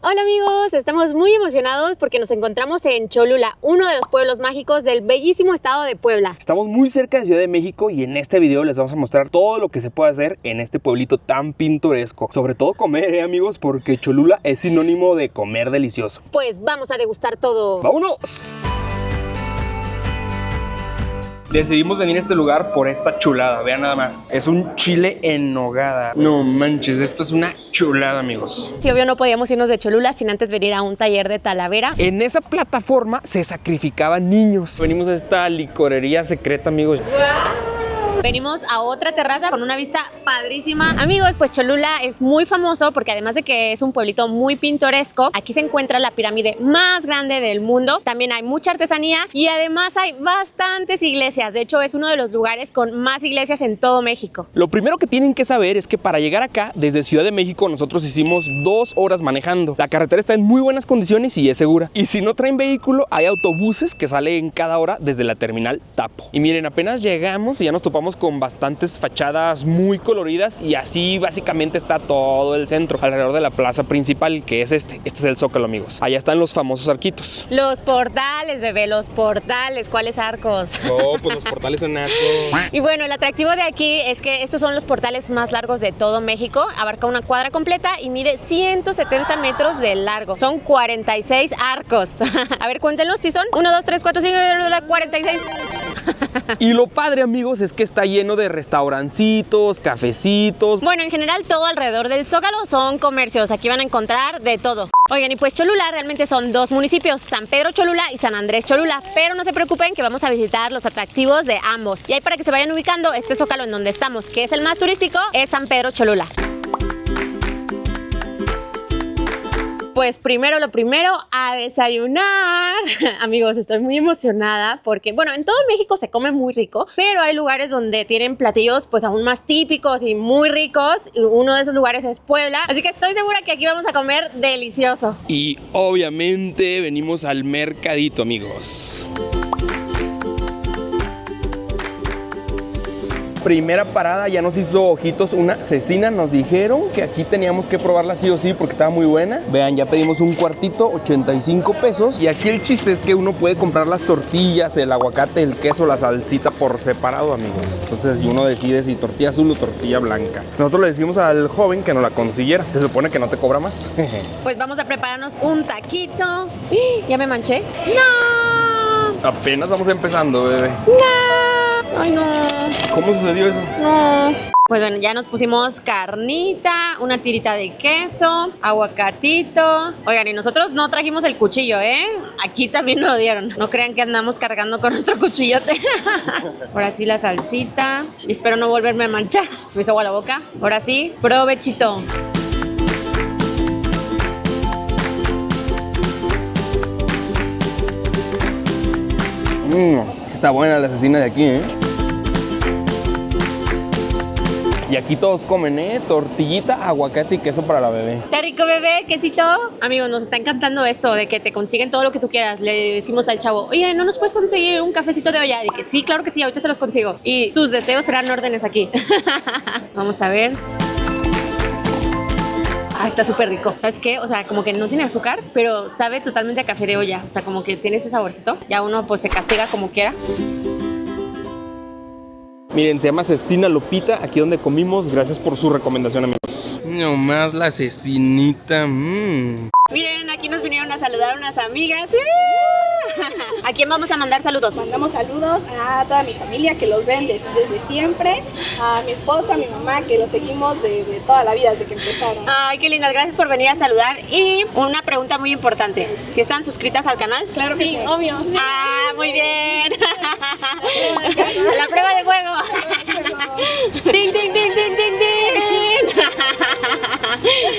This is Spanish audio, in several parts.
Hola amigos, estamos muy emocionados porque nos encontramos en Cholula, uno de los pueblos mágicos del bellísimo estado de Puebla. Estamos muy cerca de Ciudad de México y en este video les vamos a mostrar todo lo que se puede hacer en este pueblito tan pintoresco. Sobre todo comer, amigos, porque Cholula es sinónimo de comer delicioso. Pues vamos a degustar todo. ¡Vámonos! Decidimos venir a este lugar por esta chulada, vean nada más. Es un chile en nogada. No manches, esto es una chulada, amigos. Sí, obvio no podíamos irnos de Cholula sin antes venir a un taller de Talavera. En esa plataforma se sacrificaban niños. Venimos a esta licorería secreta, amigos. Venimos a otra terraza con una vista padrísima. Amigos, pues Cholula es muy famoso porque además de que es un pueblito muy pintoresco, aquí se encuentra la pirámide más grande del mundo. También hay mucha artesanía y además hay bastantes iglesias. De hecho, es uno de los lugares con más iglesias en todo México. Lo primero que tienen que saber es que para llegar acá, desde Ciudad de México, nosotros hicimos 2 horas manejando. La carretera está en muy buenas condiciones y es segura. Y si no traen vehículo, hay autobuses que salen cada hora desde la terminal Tapo. Y miren, apenas llegamos y ya nos topamos con bastantes fachadas muy coloridas y así básicamente está todo el centro alrededor de la plaza principal, que es este es el Zócalo, amigos. Allá están los famosos arquitos. Los portales, bebé, los portales. ¿Cuáles arcos? Oh, pues los portales son arcos. Y bueno, el atractivo de aquí es que estos son los portales más largos de todo México. Abarca una cuadra completa y mide 170 metros de largo. Son 46 arcos. A ver, cuéntenlos si son 1, 2, 3, 4, 5, 46. Y lo padre, amigos, es que está lleno de restaurancitos, cafecitos. Bueno, en general todo alrededor del Zócalo son comercios. Aquí van a encontrar de todo. Oigan, y pues Cholula realmente son 2 municipios, San Pedro Cholula y San Andrés Cholula. Pero no se preocupen que vamos a visitar los atractivos de ambos. Y ahí para que se vayan ubicando, este Zócalo en donde estamos, que es el más turístico, es San Pedro Cholula. Pues primero lo primero, a desayunar. Amigos, estoy muy emocionada porque, bueno, en todo México se come muy rico, pero hay lugares donde tienen platillos pues aún más típicos y muy ricos. Y uno de esos lugares es Puebla, así que estoy segura que aquí vamos a comer delicioso. Y obviamente venimos al mercadito, amigos. Primera parada, ya nos hizo ojitos una cecina. Nos dijeron que aquí teníamos que probarla sí o sí porque estaba muy buena. Vean, ya pedimos un cuartito, 85 pesos. Y aquí el chiste es que uno puede comprar las tortillas, el aguacate, el queso, la salsita por separado, amigos. Entonces uno decide si tortilla azul o tortilla blanca. Nosotros le decimos al joven que nos la consiguiera. Se supone que no te cobra más. Pues vamos a prepararnos un taquito. ¿Ya me manché? ¡No! Apenas vamos empezando, bebé. ¡No! ¡Ay, no! ¿Cómo sucedió eso? No. Pues bueno, ya nos pusimos carnita, una tirita de queso, aguacatito. Oigan, y nosotros no trajimos el cuchillo, ¿eh? Aquí también nos lo dieron. No crean que andamos cargando con nuestro cuchillote. Ahora sí la salsita. Y espero no volverme a manchar. Se me hizo agua la boca. Ahora sí, provechito. Está buena la cecina de aquí, ¿eh? Y aquí todos comen, ¿eh? Tortillita, aguacate y queso para la bebé. ¿Está rico, bebé? ¿Quesito? Amigos, nos está encantando esto de que te consiguen todo lo que tú quieras. Le decimos al chavo, oye, ¿no nos puedes conseguir un cafecito de olla? Y que sí, claro que sí, ahorita se los consigo. Y tus deseos serán órdenes aquí. Vamos a ver. Ah, está súper rico. ¿Sabes qué? O sea, como que no tiene azúcar, pero sabe totalmente a café de olla. O sea, como que tiene ese saborcito. Ya uno pues se castiga como quiera. Miren, se llama Cecina Lupita, aquí donde comimos. Gracias por su recomendación, amigos. No más la cecinita. Miren, aquí nos vinieron a saludar unas amigas. ¿A quién vamos a mandar saludos? Mandamos saludos a toda mi familia que los ven desde siempre, a mi esposo, a mi mamá que los seguimos desde toda la vida, desde que empezaron. Ay, qué lindas, gracias por venir a saludar. Y una pregunta muy importante, ¿si están suscritas al canal? Claro que sí, obvio. Sí. Ah, muy bien. La prueba de fuego. ¡Ding, ding, ding, ding, ding, ding!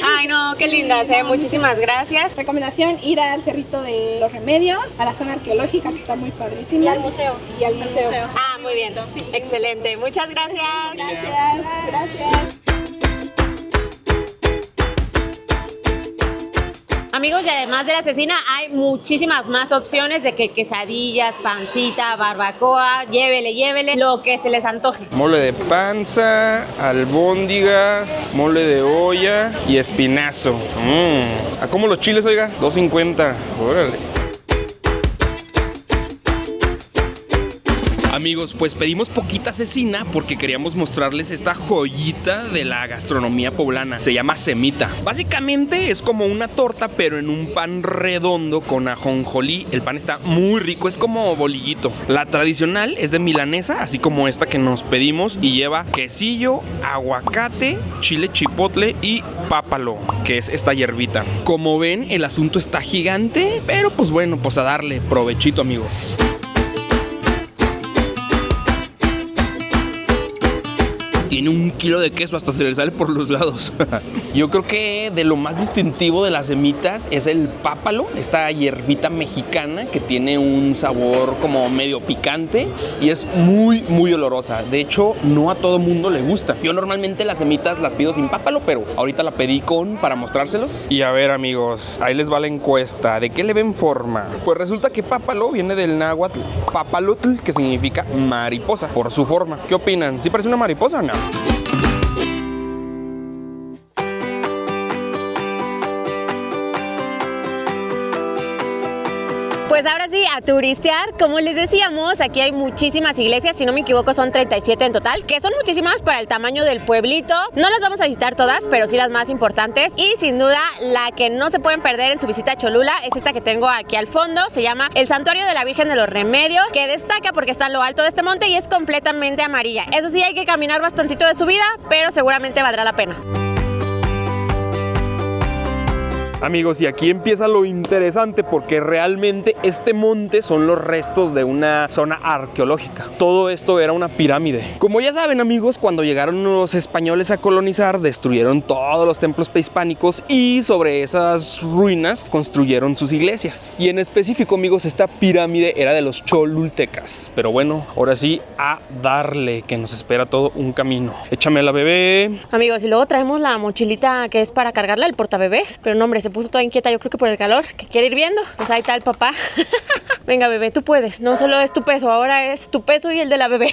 Ay, no, qué lindas, muchísimas gracias. Recomendación, ir al Cerrito de los Remedios, a la zona arqueológica que está muy padrísima. Y al museo. Y al museo. Ah, muy bien. Sí. Excelente. Muchas gracias. Gracias. Amigos, Amigos, y además de la cecina hay muchísimas más opciones de que quesadillas, pancita, barbacoa, llévele, lo que se les antoje. Mole de panza, albóndigas, mole de olla y espinazo. ¿A cómo los chiles, oiga? $2.50. Órale. Amigos, pues pedimos poquita cecina porque queríamos mostrarles esta joyita de la gastronomía poblana. Se llama semita. Básicamente es como una torta, pero en un pan redondo con ajonjolí. El pan está muy rico, es como bolillito. La tradicional es de milanesa, así como esta que nos pedimos, y lleva quesillo, aguacate, chile chipotle y pápalo, que es esta hierbita. Como ven, el asunto está gigante, pero pues bueno, pues a darle provechito, amigos. Tiene 1 kilo de queso, hasta se le sale por los lados. Yo creo que de lo más distintivo de las semitas es el pápalo, esta hierbita mexicana que tiene un sabor como medio picante y es muy, muy olorosa. De hecho, no a todo mundo le gusta. Yo normalmente las semitas las pido sin pápalo, pero ahorita la pedí para mostrárselos. Y a ver, amigos, ahí les va la encuesta. ¿De qué le ven forma? Pues resulta que pápalo viene del náhuatl papalotl, que significa mariposa, por su forma. ¿Qué opinan? ¿Sí parece una mariposa o no? Pues ahora sí, a turistear. Como les decíamos, aquí hay muchísimas iglesias, si no me equivoco son 37 en total, que son muchísimas para el tamaño del pueblito. No las vamos a visitar todas, pero sí las más importantes. Y sin duda, la que no se pueden perder en su visita a Cholula es esta que tengo aquí al fondo. Se llama el Santuario de la Virgen de los Remedios, que destaca porque está en lo alto de este monte y es completamente amarilla. Eso sí, hay que caminar bastantito de subida, pero seguramente valdrá la pena. Amigos, y aquí empieza lo interesante porque realmente este monte son los restos de una zona arqueológica. Todo esto era una pirámide. Como ya saben, amigos, cuando llegaron los españoles a colonizar, destruyeron todos los templos prehispánicos y sobre esas ruinas construyeron sus iglesias. Y en específico, amigos, esta pirámide era de los cholultecas. Pero bueno, ahora sí, a darle, que nos espera todo un camino. Échame a la bebé. Amigos, y luego traemos la mochilita que es para cargarla, el portabebés. Pero no, hombre, se puso toda inquieta, yo creo que por el calor, que quiere ir viendo. Pues ahí está el papá. Venga, bebé, tú puedes. No solo es tu peso, ahora es tu peso y el de la bebé.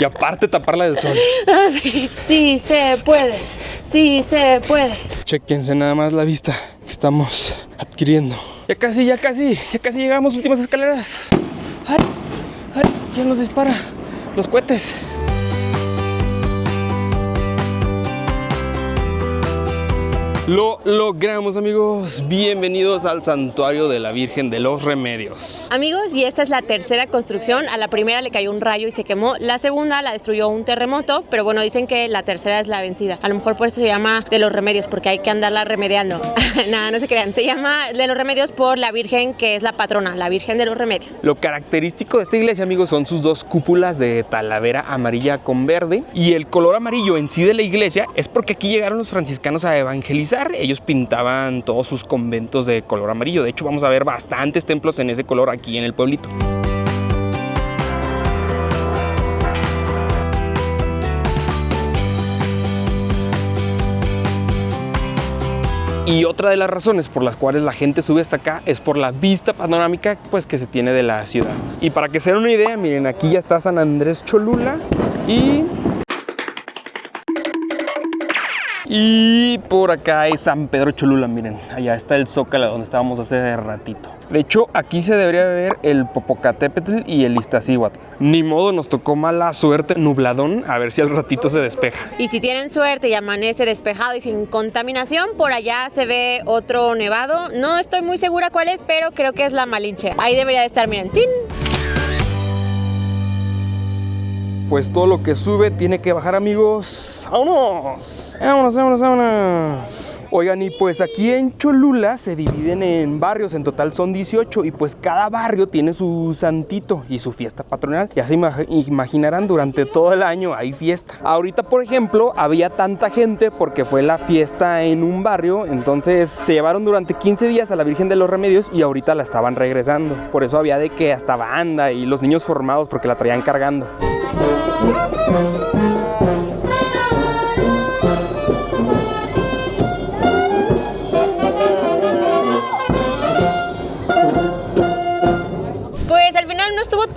Y aparte taparla del sol. Ah, sí. Sí se puede. Sí se puede. Chéquense nada más la vista que estamos adquiriendo. Ya casi llegamos, últimas escaleras. Ay, ¿quién nos dispara? Los cohetes. Lo logramos, amigos. Bienvenidos al Santuario de la Virgen de los Remedios. Amigos, y esta es la tercera construcción. A la primera le cayó un rayo y se quemó. La segunda la destruyó un terremoto, pero bueno, dicen que la tercera es la vencida. A lo mejor por eso se llama de los remedios, porque hay que andarla remediando. Nada, no se crean. Se llama de los remedios por la Virgen, que es la patrona, la Virgen de los Remedios. Lo característico de esta iglesia, amigos, son sus dos cúpulas de talavera amarilla con verde. Y el color amarillo en sí de la iglesia es porque aquí llegaron los franciscanos a evangelizar. Ellos pintaban todos sus conventos de color amarillo. De hecho, vamos a ver bastantes templos en ese color aquí en el pueblito. Y otra de las razones por las cuales la gente sube hasta acá es por la vista panorámica pues, que se tiene de la ciudad. Y para que se den una idea, miren, aquí ya está San Andrés Cholula y por acá es San Pedro Cholula, miren, allá está el Zócalo donde estábamos hace ratito. De hecho, aquí se debería ver el Popocatépetl y el Iztaccíhuatl. Ni modo, nos tocó mala suerte, nubladón, a ver si al ratito se despeja. Y si tienen suerte y amanece despejado y sin contaminación, por allá se ve otro nevado. No estoy muy segura cuál es, pero creo que es la Malinche. Ahí debería de estar, miren, ¡tin! Pues todo lo que sube tiene que bajar, amigos. ¡Vámonos! ¡Vámonos! Oigan, y pues aquí en Cholula se dividen en barrios, en total son 18, y pues cada barrio tiene su santito y su fiesta patronal. Ya se imaginarán, durante todo el año hay fiesta. Ahorita, por ejemplo, había tanta gente porque fue la fiesta en un barrio, entonces se llevaron durante 15 días a la Virgen de los Remedios y ahorita la estaban regresando. Por eso había de que hasta banda y los niños formados porque la traían cargando.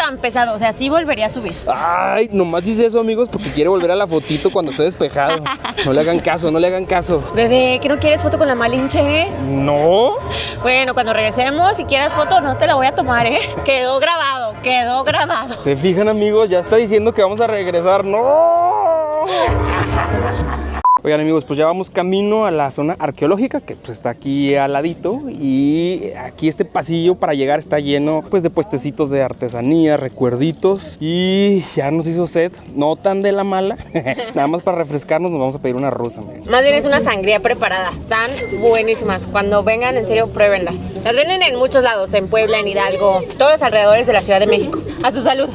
tan pesado, o sea, sí volvería a subir. Ay, nomás dice eso, amigos, porque quiere volver a la fotito cuando esté despejado. No le hagan caso, no le hagan caso. Bebé, ¿que no quieres foto con la Malinche? No. Bueno, cuando regresemos, si quieras foto, no te la voy a tomar, ¿eh? Quedó grabado, quedó grabado. Se fijan, amigos, ya está diciendo que vamos a regresar. ¡No! Oigan, amigos, pues ya vamos camino a la zona arqueológica, que pues está aquí al ladito, y aquí este pasillo para llegar está lleno pues de puestecitos de artesanía, recuerditos, y ya nos hizo sed, no tan de la mala, nada más para refrescarnos nos vamos a pedir una rusa, miren. Más bien es una sangría preparada, están buenísimas, cuando vengan en serio pruébenlas. Las venden en muchos lados, en Puebla, en Hidalgo, todos los alrededores de la Ciudad de México. A su salud.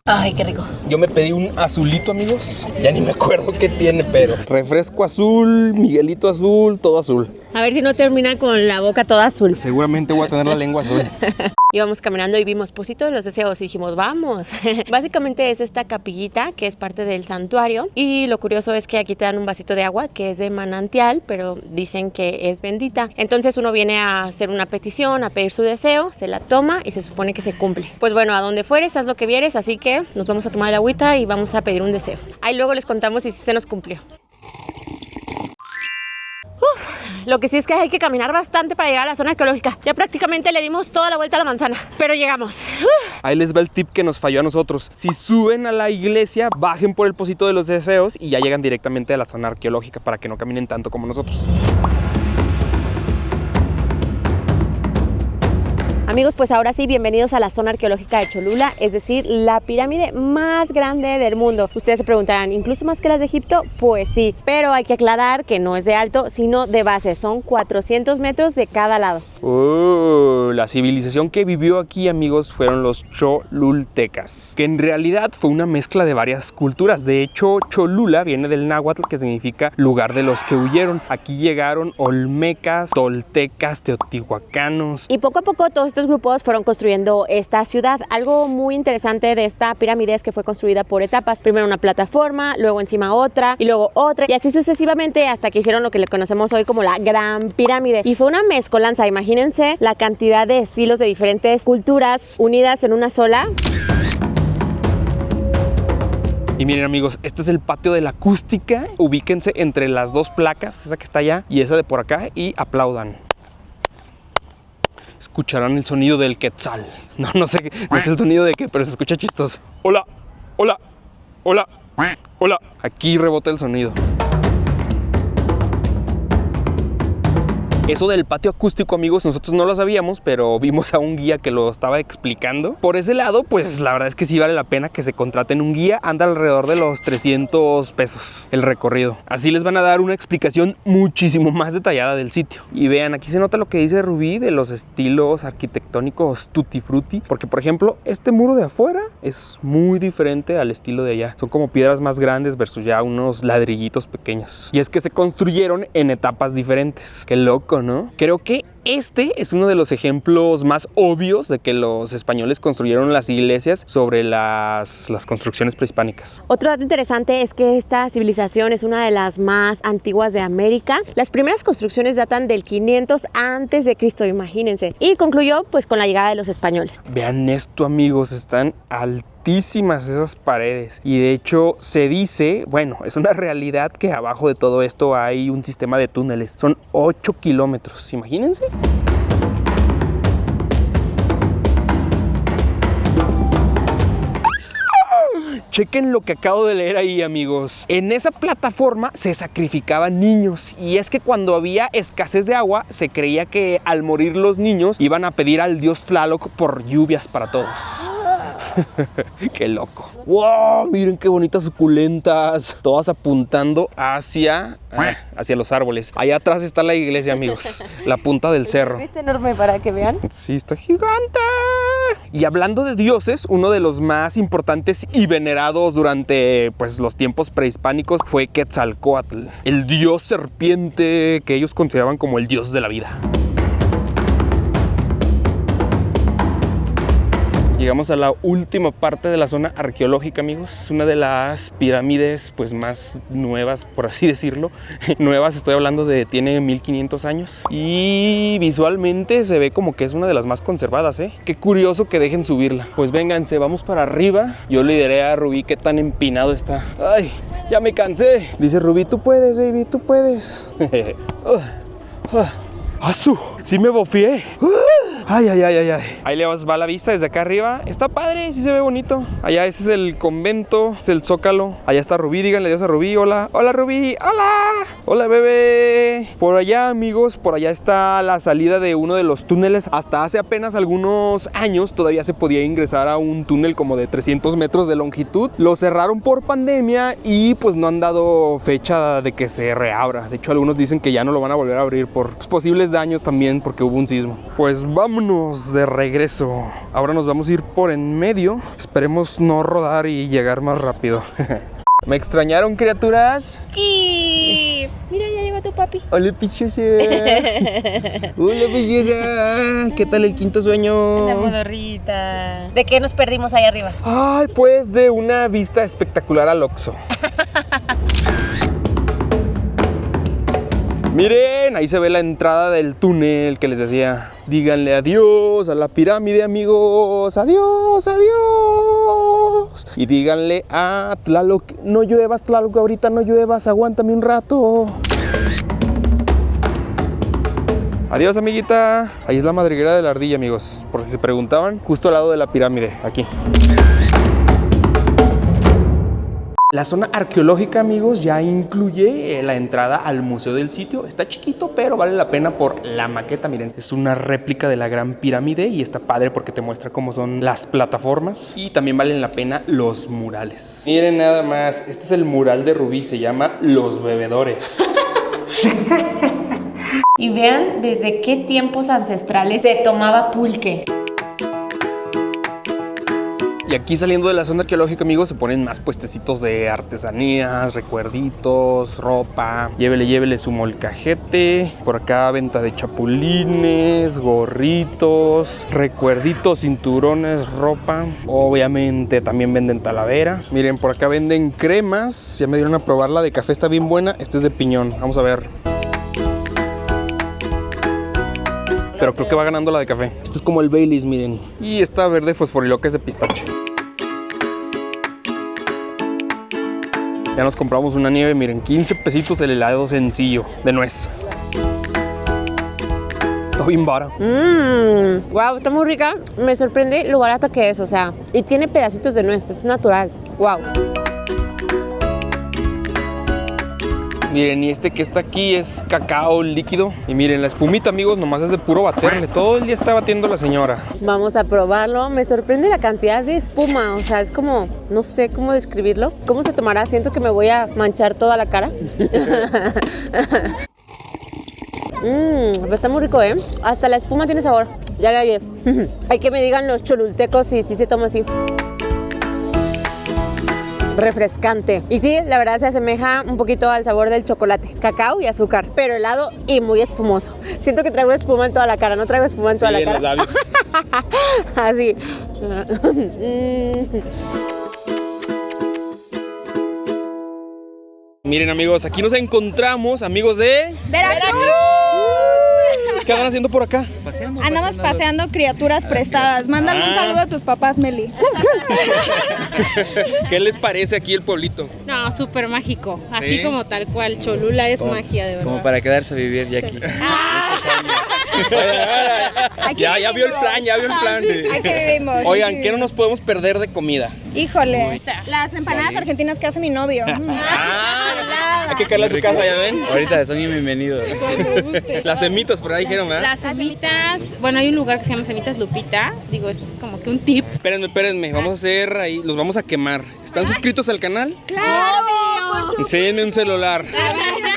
Ay, qué rico. Yo me pedí un azulito, amigos. Ya ni me acuerdo qué tiene, pero refresco azul, Miguelito azul, todo azul. A ver si no termina con la boca toda azul. Seguramente voy a tener la lengua azul. Íbamos caminando y vimos Pocito de los Deseos y dijimos, vamos. Básicamente es esta capillita que es parte del santuario y lo curioso es que aquí te dan un vasito de agua que es de manantial, pero dicen que es bendita. Entonces uno viene a hacer una petición, a pedir su deseo, se la toma y se supone que se cumple. Pues bueno, a donde fueres, haz lo que vieres, así que nos vamos a tomar el agüita y vamos a pedir un deseo. Ahí luego les contamos si se nos cumplió. Lo que sí es que hay que caminar bastante para llegar a la zona arqueológica. Ya prácticamente le dimos toda la vuelta a la manzana, pero llegamos. Ahí les va el tip que nos falló a nosotros. Si suben a la iglesia, bajen por el Pocito de los Deseos y ya llegan directamente a la zona arqueológica para que no caminen tanto como nosotros. Amigos, pues ahora sí, bienvenidos a la zona arqueológica de Cholula, es decir, la pirámide más grande del mundo. Ustedes se preguntarán, ¿incluso más que las de Egipto? Pues sí, pero hay que aclarar que no es de alto, sino de base. Son 400 metros de cada lado. La civilización que vivió aquí, amigos, fueron los cholultecas, que en realidad fue una mezcla de varias culturas. De hecho, Cholula viene del náhuatl, que significa lugar de los que huyeron. Aquí llegaron olmecas, toltecas, teotihuacanos. Y poco a poco todos estos grupos fueron construyendo esta ciudad. Algo muy interesante de esta pirámide es que fue construida por etapas. Primero una plataforma, luego encima otra y luego otra. Y así sucesivamente hasta que hicieron lo que le conocemos hoy como la Gran Pirámide. Y fue una mezcolanza, imagínense la cantidad de estilos de diferentes culturas unidas en una sola. Y miren, amigos, este es el patio de la acústica. Ubíquense entre las dos placas, esa que está allá y esa de por acá, y aplaudan. Escucharán el sonido del quetzal. No sé, no es el sonido de qué, pero se escucha chistoso. Hola, hola, hola, hola. Aquí rebota el sonido. Eso del patio acústico, amigos, nosotros no lo sabíamos, pero vimos a un guía que lo estaba explicando. Por ese lado, pues la verdad es que sí vale la pena que se contraten un guía. Anda alrededor de los 300 pesos el recorrido. Así les van a dar una explicación muchísimo más detallada del sitio. Y vean, aquí se nota lo que dice Rubí de los estilos arquitectónicos tutti frutti. Porque, por ejemplo, este muro de afuera es muy diferente al estilo de allá. Son como piedras más grandes versus ya unos ladrillitos pequeños. Y es que se construyeron en etapas diferentes. Qué loco, ¿no? Creo que este es uno de los ejemplos más obvios de que los españoles construyeron las iglesias sobre las construcciones prehispánicas. Otro dato interesante es que esta civilización es una de las más antiguas de América. Las primeras construcciones datan del 500 antes de Cristo, imagínense. Y concluyó pues con la llegada de los españoles. Vean esto, amigos, están altísimas esas paredes. Y de hecho se dice, bueno, es una realidad que abajo de todo esto hay un sistema de túneles. Son 8 kilómetros, imagínense. Chequen lo que acabo de leer ahí, amigos. En esa plataforma se sacrificaban niños. Y es que cuando había escasez de agua, se creía que al morir los niños iban a pedir al dios Tlaloc por lluvias para todos. Qué loco. ¡Wow! Miren qué bonitas suculentas. Todas apuntando hacia los árboles. Allá atrás está la iglesia, amigos. La punta del cerro. ¿Viste enorme para que vean? Sí, está gigante. Y hablando de dioses, uno de los más importantes y venerados durante pues, los tiempos prehispánicos fue Quetzalcóatl, el dios serpiente que ellos consideraban como el dios de la vida. Y Llegamos a la última parte de la zona arqueológica, amigos. Es una de las pirámides pues más nuevas, por así decirlo. Nuevas, estoy hablando de, tiene 1500 años. Y visualmente se ve como que es una de las más conservadas, ¿eh? Qué curioso que dejen subirla. Pues vénganse, vamos para arriba. Yo le diré a Rubí qué tan empinado está. ¡Ay! Ya me cansé. Dice Rubí, tú puedes, baby, tú puedes. ¡Asu! ¡Sí me bofié! Ay, ay, ay, ay, ay. Ahí le va la vista desde acá arriba. Está padre, sí se ve bonito. Allá ese es el convento, es el Zócalo. Allá está Rubí, díganle adiós a Rubí. Hola, hola Rubí, hola. Hola bebé. Por allá, amigos, por allá está la salida de uno de los túneles. Hasta hace apenas algunos años todavía se podía ingresar a un túnel como de 300 metros de longitud. Lo cerraron por pandemia y pues no han dado fecha de que se reabra. De hecho, algunos dicen que ya no lo van a volver a abrir por posibles daños también porque hubo un sismo. Pues vámonos de regreso. Ahora nos vamos a ir por en medio. Esperemos no rodar y llegar más rápido. ¿Me extrañaron, criaturas? Sí. Mira, ya llegó tu papi. Hola, preciosa. Hola, preciosa. ¿Qué tal el quinto sueño? La modorrita. ¿De qué nos perdimos ahí arriba? Ay, pues de una vista espectacular al Oxxo. Miren, ahí se ve la entrada del túnel que les decía. Díganle adiós a la pirámide, amigos. Adiós, adiós. Y díganle a Tlaloc, no lluevas, Tlaloc, ahorita no lluevas, aguántame un rato. Adiós, amiguita. Ahí es la madriguera de la ardilla, amigos. Por si se preguntaban, justo al lado de la pirámide, aquí. La zona arqueológica, amigos, ya incluye la entrada al museo del sitio. Está chiquito, pero vale la pena por la maqueta. Miren, es una réplica de la Gran Pirámide y está padre porque te muestra cómo son las plataformas. Y también valen la pena los murales. Miren nada más, este es el mural de Rubí, se llama Los Bebedores. Y vean desde qué tiempos ancestrales se tomaba pulque. Y aquí saliendo de la zona arqueológica, amigos, se ponen más puestecitos de artesanías, recuerditos, ropa. Llévele, llévele su molcajete. Por acá venta de chapulines, gorritos, recuerditos, cinturones, ropa. Obviamente también venden talavera. Miren, por acá venden cremas. Ya me dieron a probar la de café, está bien buena. Este es de piñón, vamos a ver. Pero creo que va ganando la de café. Este es como el Baileys, miren. Y esta verde fosforiló que es de pistache. Ya nos compramos una nieve, miren, 15 pesitos el helado sencillo de nuez. Está bien vara. Wow, está muy rica. Me sorprende lo barata que es, o sea, y tiene pedacitos de nuez, es natural. Wow. Miren, y este que está aquí es cacao líquido. Y miren, la espumita, amigos, nomás es de puro baterle. Todo el día está batiendo la señora. Vamos a probarlo. Me sorprende la cantidad de espuma. O sea, es como, no sé cómo describirlo. ¿Cómo se tomará? Siento que me voy a manchar toda la cara. Pero está muy rico, ¿eh? Hasta la espuma tiene sabor. Ya la hallé. Hay que me digan los cholultecos si se toma así. Refrescante. Y sí, la verdad se asemeja un poquito al sabor del chocolate, cacao y azúcar, pero helado y muy espumoso. Siento que traigo espuma en toda la cara, ¿no traigo espuma en toda la cara? Sí, en los labios. Así. Miren, amigos, aquí nos encontramos, amigos de ¡Veracruz! ¿Qué andan haciendo por acá? Andamos paseando criaturas prestadas. Mándale un saludo a tus papás, Meli. ¿Qué les parece aquí el pueblito? No, súper mágico, así ¿Sí? como tal cual, Cholula es magia, de verdad. Como para quedarse a vivir ya aquí. Ya vio el plan, ya vio el plan. Aquí vivimos. Oigan, ¿qué no nos podemos perder de comida? Híjole, las empanadas argentinas que hace mi novio. Hay que caerle a su casa, ¿ya ven? Ahorita son bienvenidos. Las semitas, por ahí dijeron, ¿verdad? Las semitas, bueno, hay un lugar que se llama Semitas Lupita, digo, es como que un tip. Espérenme, vamos a hacer ahí, los vamos a quemar. ¿Están suscritos al canal? ¡Claro! Enséñenme un celular.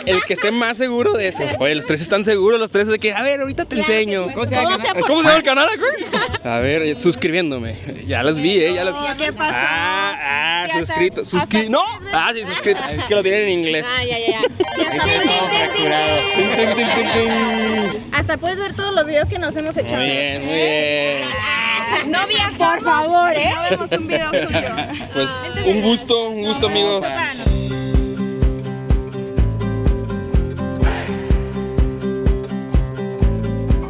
El que esté más seguro de eso. Oye, los tres están seguros, los tres de que, a ver, ahorita te enseño. ¿Cómo se llama el canal? A ver, suscribiéndome. Ya los vi, ya los vi. ¿Qué pasó? Suscrito. No. Sí, suscrito. Es que lo tienen en inglés. Ya. Hasta puedes ver todos los videos que nos hemos echado. Muy bien. Novia, por favor, ¿eh? Vemos un video suyo. Pues un gusto amigos.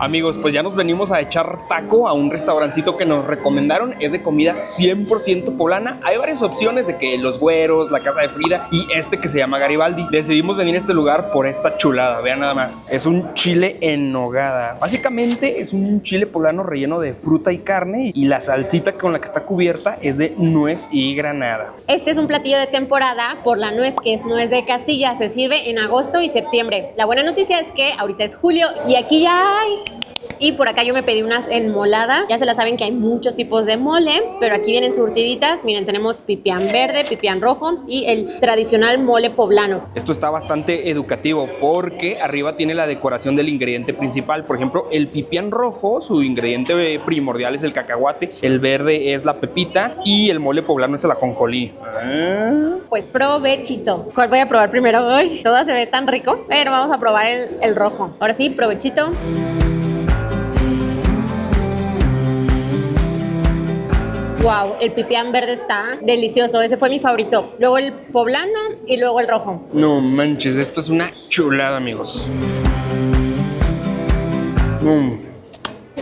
Amigos, pues ya nos venimos a echar taco a un restaurancito que nos recomendaron. Es de comida 100% poblana. Hay varias opciones de que los güeros, la casa de Frida y este que se llama Garibaldi. Decidimos venir a este lugar por esta chulada. Vean nada más. Es un chile en nogada. Básicamente es un chile poblano relleno de fruta y carne. Y la salsita con la que está cubierta es de nuez y granada. Este es un platillo de temporada por la nuez, que es nuez de Castilla. Se sirve en agosto y septiembre. La buena noticia es que ahorita es julio y aquí ya hay. Y por acá yo me pedí unas enmoladas. Ya se la saben que hay muchos tipos de mole, pero aquí vienen surtiditas. Miren, tenemos pipián verde, pipián rojo y el tradicional mole poblano. Esto está bastante educativo porque arriba tiene la decoración del ingrediente principal. Por ejemplo, el pipián rojo, su ingrediente primordial es el cacahuate, el verde es la pepita y el mole poblano es el ajonjolí. Pues provechito. ¿Cuál voy a probar primero? Ay, todo se ve tan rico, pero vamos a probar el rojo. Ahora sí, provechito. Wow, el pipián verde está delicioso. Ese fue mi favorito. Luego el poblano y luego el rojo. No manches, esto es una chulada, amigos.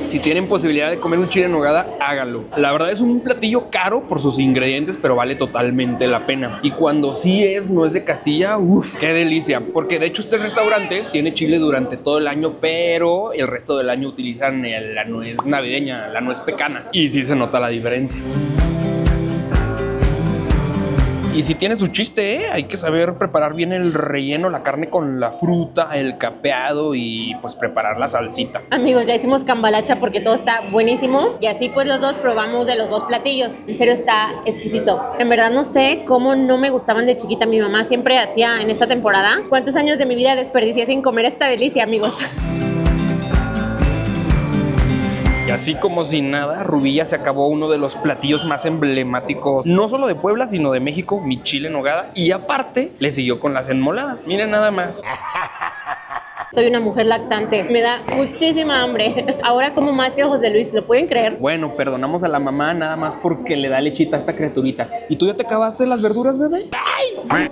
Si tienen posibilidad de comer un chile en nogada, háganlo. La verdad es un platillo caro por sus ingredientes, pero vale totalmente la pena. Y cuando sí es nuez de Castilla, uff, qué delicia. Porque de hecho este restaurante tiene chile durante todo el año, pero el resto del año utilizan la nuez navideña, la nuez pecana. Y sí se nota la diferencia. Y sí tiene su chiste, ¿eh? Hay que saber preparar bien el relleno, la carne con la fruta, el capeado y pues preparar la salsita. Amigos, ya hicimos cambalacha porque todo está buenísimo. Y así pues los dos probamos de los dos platillos. En serio está exquisito. En verdad no sé cómo no me gustaban de chiquita. Mi mamá siempre hacía en esta temporada. ¿Cuántos años de mi vida desperdicié sin comer esta delicia, amigos? Y así como si nada, Rubí ya se acabó uno de los platillos más emblemáticos, no solo de Puebla, sino de México, mi chile en nogada. Y aparte, le siguió con las enmoladas. Miren nada más. Soy una mujer lactante. Me da muchísima hambre. Ahora como más que José Luis, ¿lo pueden creer? Bueno, perdonamos a la mamá nada más porque le da lechita a esta criaturita. ¿Y tú ya te acabaste las verduras, bebé? ¡Ay!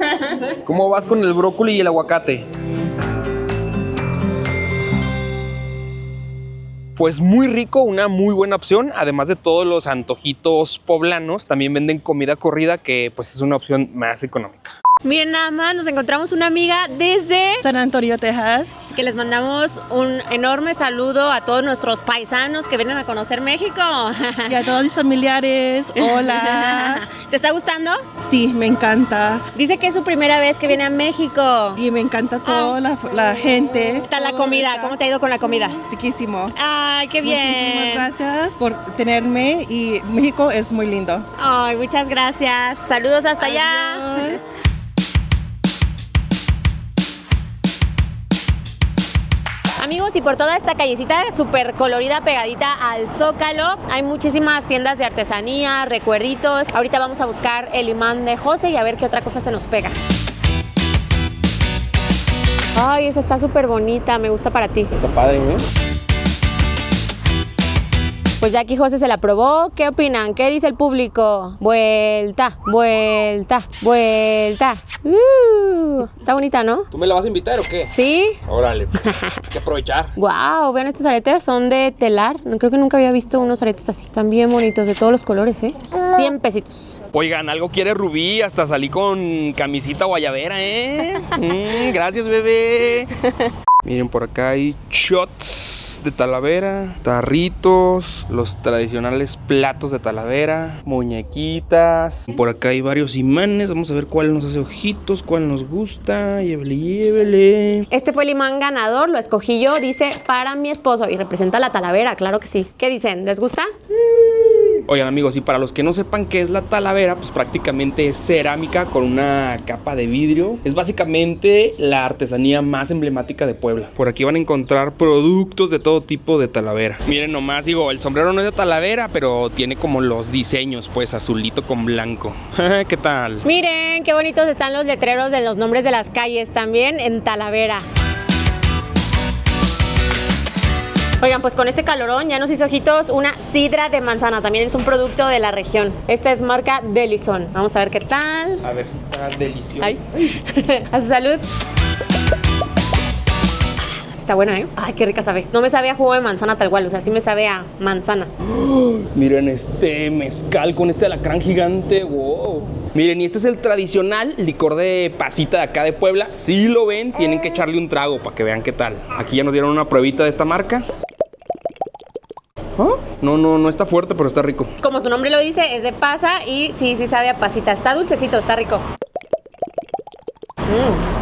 ¿Cómo vas con el brócoli y el aguacate? Pues muy rico, una muy buena opción. Además de todos los antojitos poblanos, también venden comida corrida que pues es una opción más económica. Miren nada más, nos encontramos una amiga desde San Antonio, Texas. Que les mandamos un enorme saludo a todos nuestros paisanos que vienen a conocer México. Y a todos mis familiares, hola. ¿Te está gustando? Sí, me encanta. Dice que es su primera vez que viene a México. Y me encanta toda la gente. Está la comida, ¿cómo te ha ido con la comida? Riquísimo. Ay, qué bien. Muchísimas gracias por tenerme y México es muy lindo. Ay, muchas gracias. Saludos hasta allá. Adiós. Amigos, y por toda esta callecita súper colorida pegadita al Zócalo hay muchísimas tiendas de artesanía, recuerditos. Ahorita vamos a buscar el imán de José y a ver qué otra cosa se nos pega. Ay, esa está súper bonita, me gusta para ti. Está padre, ¿eh? Pues ya aquí José se la probó. ¿Qué opinan? ¿Qué dice el público? Vuelta, vuelta, vuelta. Está bonita, ¿no? ¿Tú me la vas a invitar o qué? ¿Sí? Órale, hay que aprovechar. Wow, vean, estos aretes son de telar. Creo que nunca había visto unos aretes así. Están bien bonitos, de todos los colores, ¿eh? 100 pesitos. Oigan, algo quiere Rubí, hasta salí con camisita guayabera, ¿eh? Gracias, bebé. Miren, por acá hay shots de Talavera, tarritos, los tradicionales platos de Talavera, muñequitas. Por acá hay varios imanes, vamos a ver cuál nos hace ojitos, cuál nos gusta. Llévele, llévele. Este fue el imán ganador, lo escogí yo, dice para mi esposo y representa la Talavera, claro que sí. ¿Qué dicen? ¿Les gusta? Oigan, amigos, y para los que no sepan qué es la Talavera, pues prácticamente es cerámica con una capa de vidrio. Es básicamente la artesanía más emblemática de Puebla. Por aquí van a encontrar productos de todo tipo de Talavera. Miren nomás, digo, el sombrero no es de Talavera, pero tiene como los diseños, pues azulito con blanco. ¿Qué tal? Miren qué bonitos están los letreros de los nombres de las calles también en Talavera. Oigan, pues con este calorón ya nos hizo ojitos una sidra de manzana. También es un producto de la región. Esta es marca Delison. Vamos a ver qué tal. A ver si está delicioso. Ay. A su salud. Está buena, ¿eh? Ay, qué rica sabe. No me sabe a jugo de manzana tal cual, o sea, sí me sabe a manzana. Miren este mezcal con este alacrán gigante, wow. Miren, y este es el tradicional licor de pasita de acá de Puebla. Si lo ven, tienen que echarle un trago para que vean qué tal. Aquí ya nos dieron una pruebita de esta marca. ¿Ah? No está fuerte, pero está rico. Como su nombre lo dice, es de pasa y sí sabe a pasita. Está dulcecito, está rico.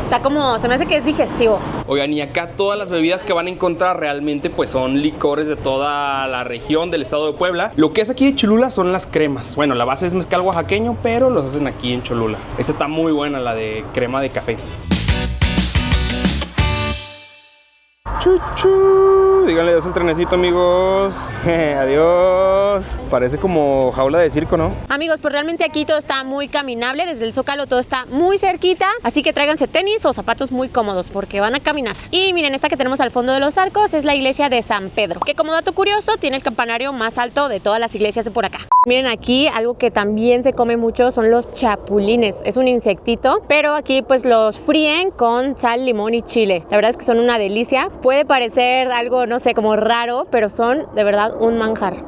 Está como, se me hace que es digestivo. Oigan, y acá todas las bebidas que van a encontrar realmente pues son licores de toda la región del estado de Puebla. Lo que es aquí de Cholula son las cremas. Bueno, la base es mezcal oaxaqueño, pero los hacen aquí en Cholula. Esta está muy buena, la de crema de café. Chuchu. Díganle adiós al trenecito, amigos. Adiós. Parece como jaula de circo, ¿no? Amigos, pues realmente aquí todo está muy caminable. Desde el Zócalo todo está muy cerquita. Así que tráiganse tenis o zapatos muy cómodos porque van a caminar. Y miren, esta que tenemos al fondo de los arcos es la iglesia de San Pedro, que como dato curioso tiene el campanario más alto de todas las iglesias de por acá. Miren aquí, algo que también se come mucho son los chapulines. Es un insectito, pero aquí pues los fríen con sal, limón y chile. La verdad es que son una delicia. Puede parecer algo, no sé, como raro, pero son de verdad un manjar.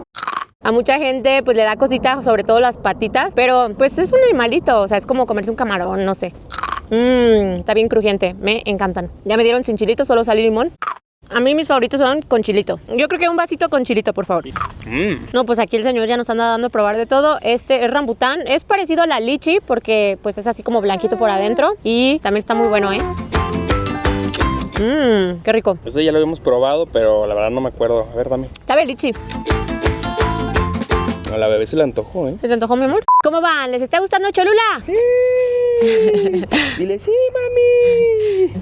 A mucha gente pues le da cosita, sobre todo las patitas, pero pues es un animalito, o sea, es como comerse un camarón, no sé. Está bien crujiente, me encantan. Ya me dieron sin chilito, solo sal y limón. A mí mis favoritos son con chilito. Yo creo que un vasito con chilito, por favor. No, pues aquí el señor ya nos anda dando a probar de todo. Este es rambután, es parecido a la lichi porque pues es así como blanquito por adentro y también está muy bueno, ¿eh? Qué rico. Este ya lo habíamos probado, pero la verdad no me acuerdo. A ver, dame. Sabe lichi. A la bebé se le antojó, ¿eh? ¿Se te antojó, mi amor? ¿Cómo van? ¿Les está gustando Cholula? ¡Sí! Dile sí, mami.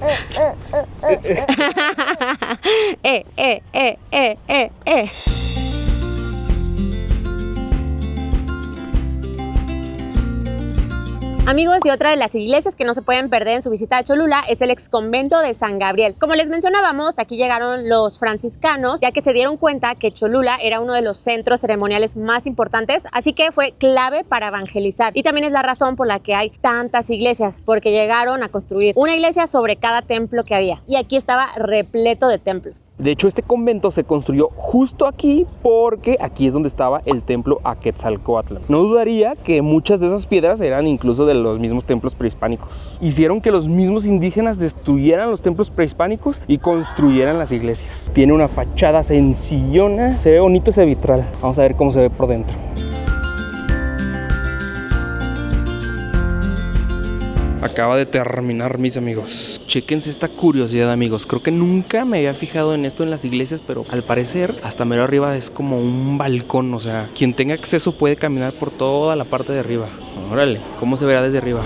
Amigos, y otra de las iglesias que no se pueden perder en su visita a Cholula es el exconvento de San Gabriel. Como les mencionábamos, aquí llegaron los franciscanos, ya que se dieron cuenta que Cholula era uno de los centros ceremoniales más importantes, así que fue clave para evangelizar. Y también es la razón por la que hay tantas iglesias, porque llegaron a construir una iglesia sobre cada templo que había. Y aquí estaba repleto de templos. De hecho, este convento se construyó justo aquí porque aquí es donde estaba el templo a Quetzalcóatl. No dudaría que muchas de esas piedras eran incluso de los mismos templos prehispánicos. Hicieron que los mismos indígenas destruyeran los templos prehispánicos y construyeran las iglesias. Tiene una fachada sencillona, se ve bonito ese vitral. Vamos a ver cómo se ve por dentro. Acaba de terminar, mis amigos. Chéquense esta curiosidad, amigos. Creo que nunca me había fijado en esto en las iglesias, pero al parecer hasta mero arriba es como un balcón. O sea, quien tenga acceso puede caminar por toda la parte de arriba. Órale, ¿cómo se verá desde arriba?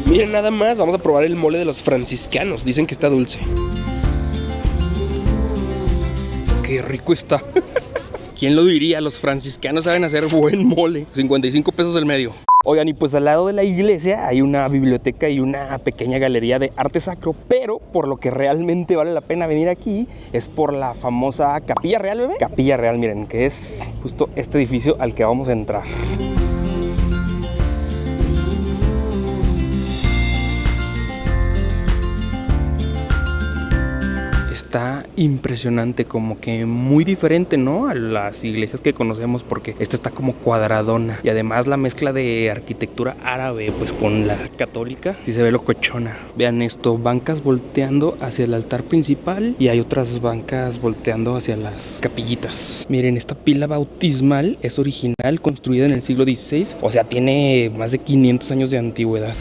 Miren nada más, vamos a probar el mole de los franciscanos. Dicen que está dulce. Qué rico está. ¿Quién lo diría? Los franciscanos saben hacer buen mole. 55 pesos el medio. Oigan, y pues al lado de la iglesia hay una biblioteca y una pequeña galería de arte sacro, pero por lo que realmente vale la pena venir aquí es por la famosa Capilla Real, bebé. Capilla Real, miren, que es justo este edificio al que vamos a entrar. Está impresionante, como que muy diferente, ¿no? A las iglesias que conocemos, porque esta está como cuadradona. Y además la mezcla de arquitectura árabe, pues con la católica, sí se ve locochona. Vean esto, bancas volteando hacia el altar principal y hay otras bancas volteando hacia las capillitas. Miren, esta pila bautismal es original, construida en el siglo XVI. O sea, tiene más de 500 años de antigüedad.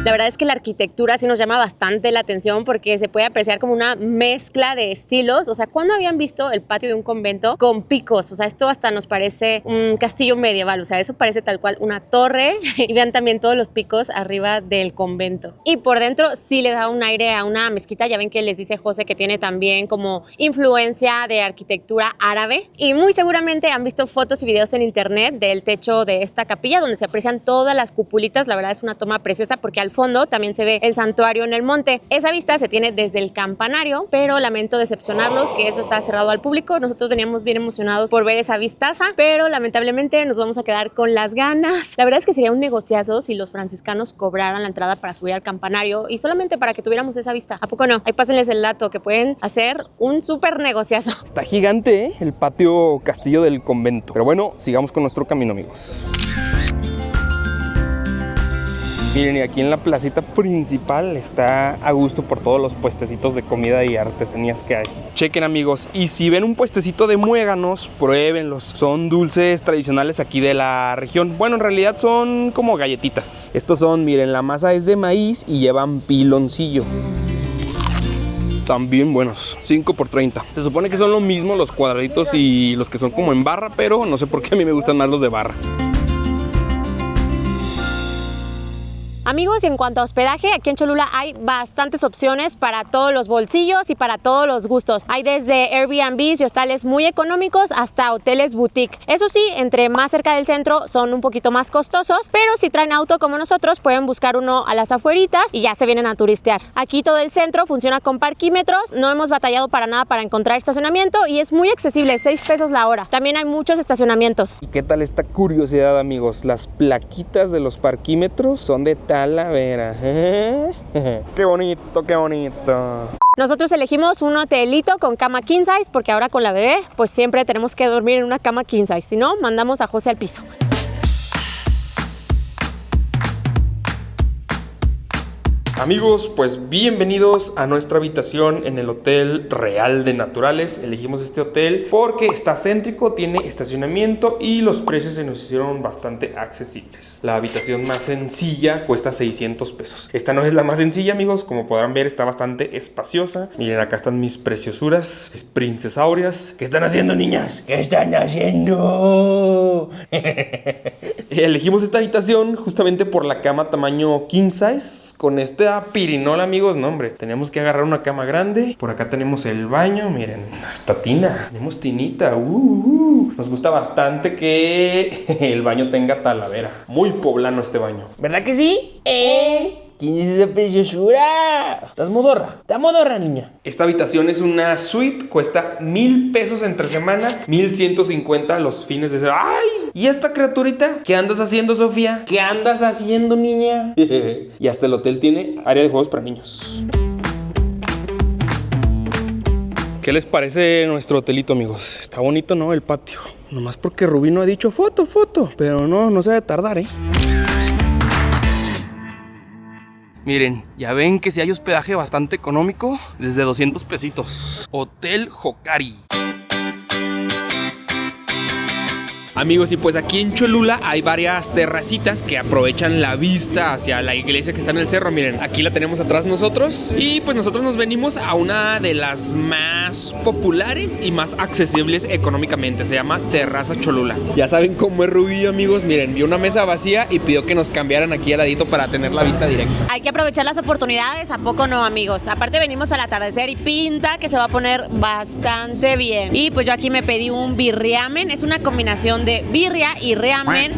La verdad es que la arquitectura sí nos llama bastante la atención porque se puede apreciar como una mezcla de estilos. O sea, ¿cuándo habían visto el patio de un convento con picos? O sea, esto hasta nos parece un castillo medieval. O sea, eso parece tal cual una torre. Y vean también todos los picos arriba del convento. Y por dentro sí le da un aire a una mezquita. Ya ven que les dice José que tiene también como influencia de arquitectura árabe. Y muy seguramente han visto fotos y videos en internet del techo de esta capilla donde se aprecian todas las cupulitas. La verdad es una toma preciosa porque al al fondo también se ve el santuario en el monte. Esa vista se tiene desde el campanario, pero lamento decepcionarlos que eso está cerrado al público. Nosotros veníamos bien emocionados por ver esa vistaza, pero lamentablemente nos vamos a quedar con las ganas. La verdad es que sería un negociazo si los franciscanos cobraran la entrada para subir al campanario y solamente para que tuviéramos esa vista. ¿A poco no? Ahí pásenles el dato que pueden hacer un súper negociazo. Está gigante, ¿eh? El patio castillo del convento. Pero bueno, sigamos con nuestro camino, amigos. Miren, y aquí en la placita principal está a gusto por todos los puestecitos de comida y artesanías que hay. Chequen, amigos, y si ven un puestecito de muéganos, pruébenlos. Son dulces tradicionales aquí de la región. Bueno, en realidad son como galletitas. Estos son, miren, la masa es de maíz y llevan piloncillo. También buenos, 5 por 30. Se supone que son lo mismo los cuadraditos y los que son como en barra, pero no sé por qué a mí me gustan más los de barra. Amigos, y en cuanto a hospedaje, aquí en Cholula hay bastantes opciones para todos los bolsillos y para todos los gustos. Hay desde Airbnbs y hostales muy económicos hasta hoteles boutique. Eso sí, entre más cerca del centro son un poquito más costosos, pero si traen auto como nosotros pueden buscar uno a las afueritas y ya se vienen a turistear. Aquí todo el centro funciona con parquímetros, no hemos batallado para nada para encontrar estacionamiento y es muy accesible, 6 pesos la hora. También hay muchos estacionamientos. ¿Y qué tal esta curiosidad, amigos? Las plaquitas de los parquímetros son de Talavera. Qué bonito, qué bonito. Nosotros elegimos un hotelito con cama king size porque ahora con la bebé pues siempre tenemos que dormir en una cama king size, si no mandamos a José al piso. Amigos, pues bienvenidos a nuestra habitación en el Hotel Real de Naturales. Elegimos este hotel porque está céntrico, tiene estacionamiento y los precios se nos hicieron bastante accesibles. La habitación más sencilla cuesta 600 pesos. Esta no es la más sencilla, amigos, como podrán ver está bastante espaciosa. Miren, acá están mis preciosuras, mis princesaurias. ¿Qué están haciendo, niñas? ¿Qué están haciendo? Elegimos esta habitación justamente por la cama tamaño king size con esta pirinola, amigos. No, hombre, teníamos que agarrar una cama grande. Por acá tenemos el baño, miren, hasta tina. Tenemos tinita. Nos gusta bastante que el baño tenga talavera. Muy poblano este baño, ¿verdad que sí? ¿Quién es esa preciosura? ¿Estás modorra? ¿Estás modorra, niña? Esta habitación es una suite, cuesta 1,000 pesos entre semana, 1,150 los fines de semana. ¡Ay! ¿Y esta criaturita? ¿Qué andas haciendo, Sofía? ¿Qué andas haciendo, niña? Y hasta el hotel tiene área de juegos para niños. ¿Qué les parece nuestro hotelito, amigos? Está bonito, ¿no? El patio. Nomás porque Rubí no ha dicho foto. Pero no se debe tardar, ¿eh? Miren, ya ven que si hay hospedaje bastante económico, desde 200 pesitos. Hotel Jocari. Amigos, y pues aquí en Cholula hay varias terracitas que aprovechan la vista hacia la iglesia que está en el cerro. Miren, aquí la tenemos atrás nosotros. Y pues nosotros nos venimos a una de las más populares y más accesibles económicamente. Se llama Terraza Cholula. Ya saben cómo es Rubí, amigos. Miren, vio una mesa vacía y pidió que nos cambiaran aquí al ladito para tener la vista directa. Hay que aprovechar las oportunidades, ¿a poco no, amigos? Aparte venimos al atardecer y pinta que se va a poner bastante bien. Y pues yo aquí me pedí un birriamen. Es una combinación de birria y ramen,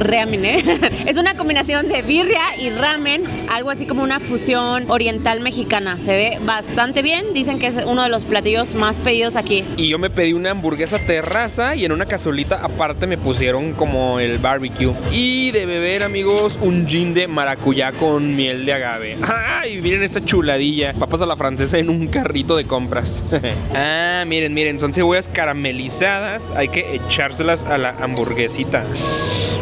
es una combinación de birria y ramen, algo así como una fusión oriental mexicana. Se ve bastante bien, dicen que es uno de los platillos más pedidos aquí. Y yo me pedí una hamburguesa terraza y en una cazuelita aparte me pusieron como el barbecue. Y de beber, amigos, un gin de maracuyá con miel de agave. ¡Ay! Miren esta chuladilla, papas a la francesa en un carrito de compras. Ah, miren, son cebollas caramelizadas, hay que echárselas a la hamburguesita.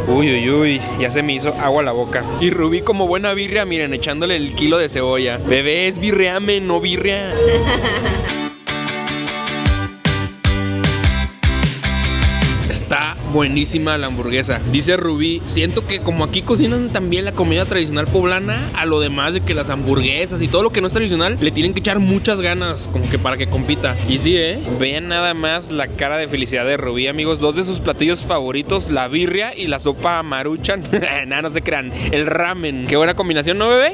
Uy, ya se me hizo agua la boca. Y Rubí, como buena birria, miren, echándole el kilo de cebolla. Bebé, es birriame, no birria. Está buenísima la hamburguesa. Dice Rubí, siento que como aquí cocinan también la comida tradicional poblana, a lo demás de que las hamburguesas y todo lo que no es tradicional, le tienen que echar muchas ganas, como que para que compita. Y sí, vean nada más la cara de felicidad de Rubí, amigos. Dos de sus platillos favoritos, la birria y la sopa maruchan. Nada, no se crean. El ramen. Qué buena combinación, ¿no, bebé?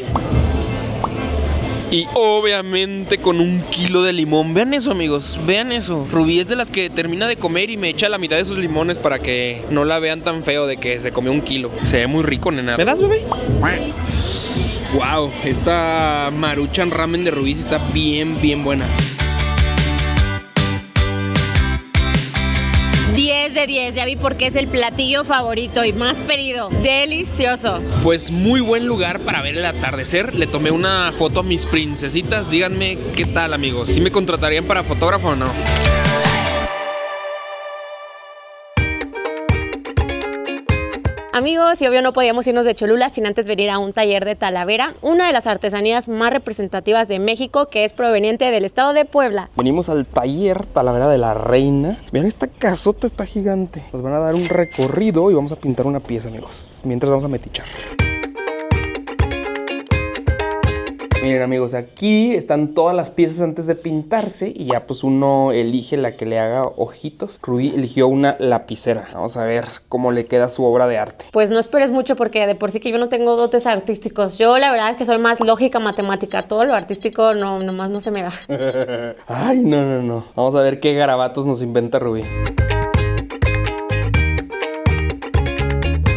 Y obviamente con un kilo de limón. Vean eso, amigos, vean eso. Rubí es de las que termina de comer y me echa la mitad de sus limones para que no la vean tan feo de que se comió un kilo. Se ve muy rico, nena. ¿Me das, bebé? Wow, esta Maruchan ramen de Rubí sí está bien, bien buena. 10 de 10, ya vi por qué es el platillo favorito y más pedido. Delicioso. Pues muy buen lugar para ver el atardecer. Le tomé una foto a mis princesitas. Díganme qué tal, amigos. ¿Sí me contratarían para fotógrafo o no? Amigos, y obvio no podíamos irnos de Cholula sin antes venir a un taller de Talavera, una de las artesanías más representativas de México, que es proveniente del estado de Puebla. Venimos al taller Talavera de la Reina. Vean, esta casota está gigante. Nos van a dar un recorrido y vamos a pintar una pieza, amigos. Mientras vamos a metichar. Miren, amigos, aquí están todas las piezas antes de pintarse y ya pues uno elige la que le haga ojitos. Rubí eligió una lapicera. Vamos a ver cómo le queda su obra de arte. Pues no esperes mucho porque de por sí que yo no tengo dotes artísticos. Yo la verdad es que soy más lógica, matemática. Todo lo artístico nomás no se me da. Ay, no. Vamos a ver qué garabatos nos inventa Rubí.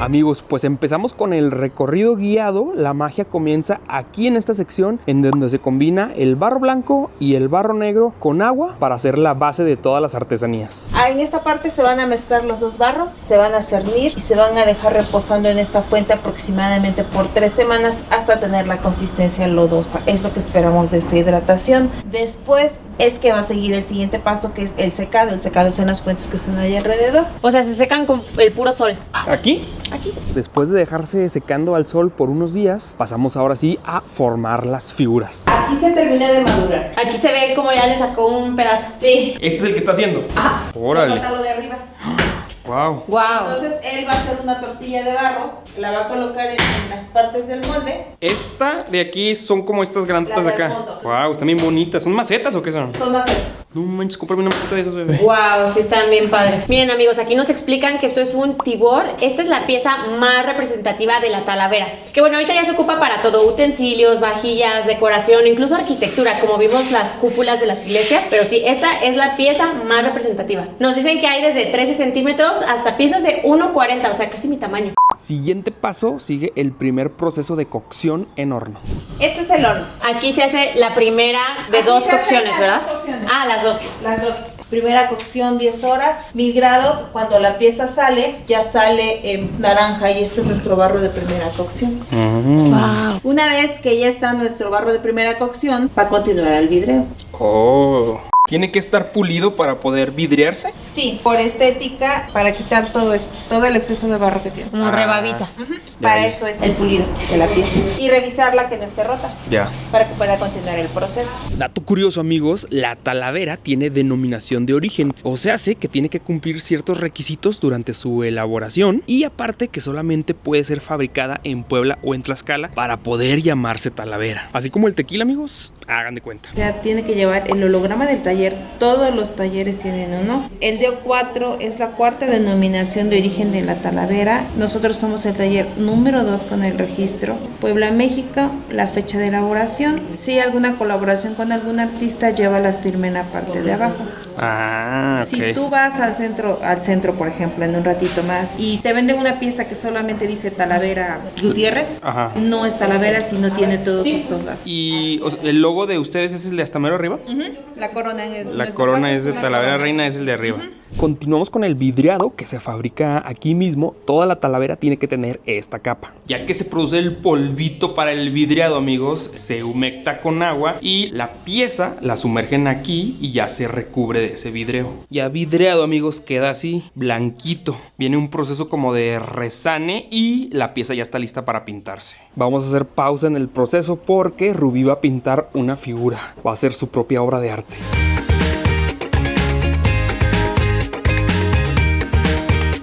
Amigos, pues empezamos con el recorrido guiado. La magia comienza aquí en esta sección en donde se combina el barro blanco y el barro negro con agua para hacer la base de todas las artesanías. En esta parte se van a mezclar los dos barros, se van a cernir y se van a dejar reposando en esta fuente aproximadamente por 3 semanas hasta tener la consistencia lodosa. Es lo que esperamos de esta hidratación. Después es que va a seguir el siguiente paso, que es el secado. El secado son las fuentes que están ahí alrededor. O sea, se secan con el puro sol. ¿Aquí? Aquí. Después de dejarse secando al sol por unos días, pasamos ahora sí a formar las figuras. Aquí se termina de madurar. Aquí se ve como ya le sacó un pedazo. Sí. Este es el que está haciendo. Ajá. Órale. Falta lo de arriba. Wow. Wow. Entonces él va a hacer una tortilla de barro, la va a colocar en las partes del molde. Esta de aquí son como estas grandotas de Las del acá. fondo. Wow, están bien bonitas. ¿Son macetas o qué son? Son macetas. No manches, cómprame una maceta de esas, bebé. Wow, sí están bien padres. Miren, amigos, aquí nos explican que esto es un tibor. Esta es la pieza más representativa de la Talavera. Que bueno, ahorita ya se ocupa para todo: utensilios, vajillas, decoración, incluso arquitectura, como vimos las cúpulas de las iglesias. Pero sí, esta es la pieza más representativa. Nos dicen que hay desde 13 centímetros hasta piezas de 1,40, o sea, casi mi tamaño. Siguiente paso, sigue el primer proceso de cocción en horno. Este es el horno. Aquí se hace la primera de Aquí dos se hacen cocciones, las ¿verdad? dos cocciones. Ah, las dos. Las dos. Primera cocción 10 horas, 1000 grados. Cuando la pieza sale, ya sale en naranja y este es nuestro barro de primera cocción. Wow. Una vez que ya está nuestro barro de primera cocción, va a continuar el vidrio. Oh. ¿Tiene que estar pulido para poder vidriarse? Sí, por estética, para quitar todo esto, todo el exceso de barro que tiene. Como rebabitas. Para ya. eso es el pulido de la pieza. Y revisarla que no esté rota, Ya. para que pueda continuar el proceso. Dato curioso, amigos, la Talavera tiene denominación de origen, o sea, sé que tiene que cumplir ciertos requisitos durante su elaboración y aparte que solamente puede ser fabricada en Puebla o en Tlaxcala para poder llamarse Talavera. Así como el tequila, amigos, hagan de cuenta. O sea, tiene que llevar el holograma del taller. Todos los talleres tienen uno. El DO4 es la cuarta denominación de origen de la Talavera. Nosotros somos el taller número 2 con el registro. Puebla, México, la fecha de elaboración. Si hay alguna colaboración con algún artista, lleva la firma en la parte de abajo. Ah, ok. Si tú vas al centro, por ejemplo, en un ratito más, y te venden una pieza que solamente dice Talavera Gutiérrez, Ajá. no es Talavera si no tiene todos estos datos. Y o sea, el logo de ustedes es el de hasta mero arriba. La corona en La nuestro corona caso es de una Talavera corona. Reina, es el de arriba. Continuamos con el vidriado que se fabrica aquí mismo. Toda la Talavera tiene que tener esta capa. Ya que se produce el polvito para el vidriado, amigos, se humecta con agua y la pieza la sumergen aquí y ya se recubre de ese vidrio. Ya vidriado, amigos, queda así, blanquito. Viene un proceso como de resane y la pieza ya está lista para pintarse. Vamos a hacer pausa en el proceso porque Rubí va a pintar una figura. Va a hacer su propia obra de arte.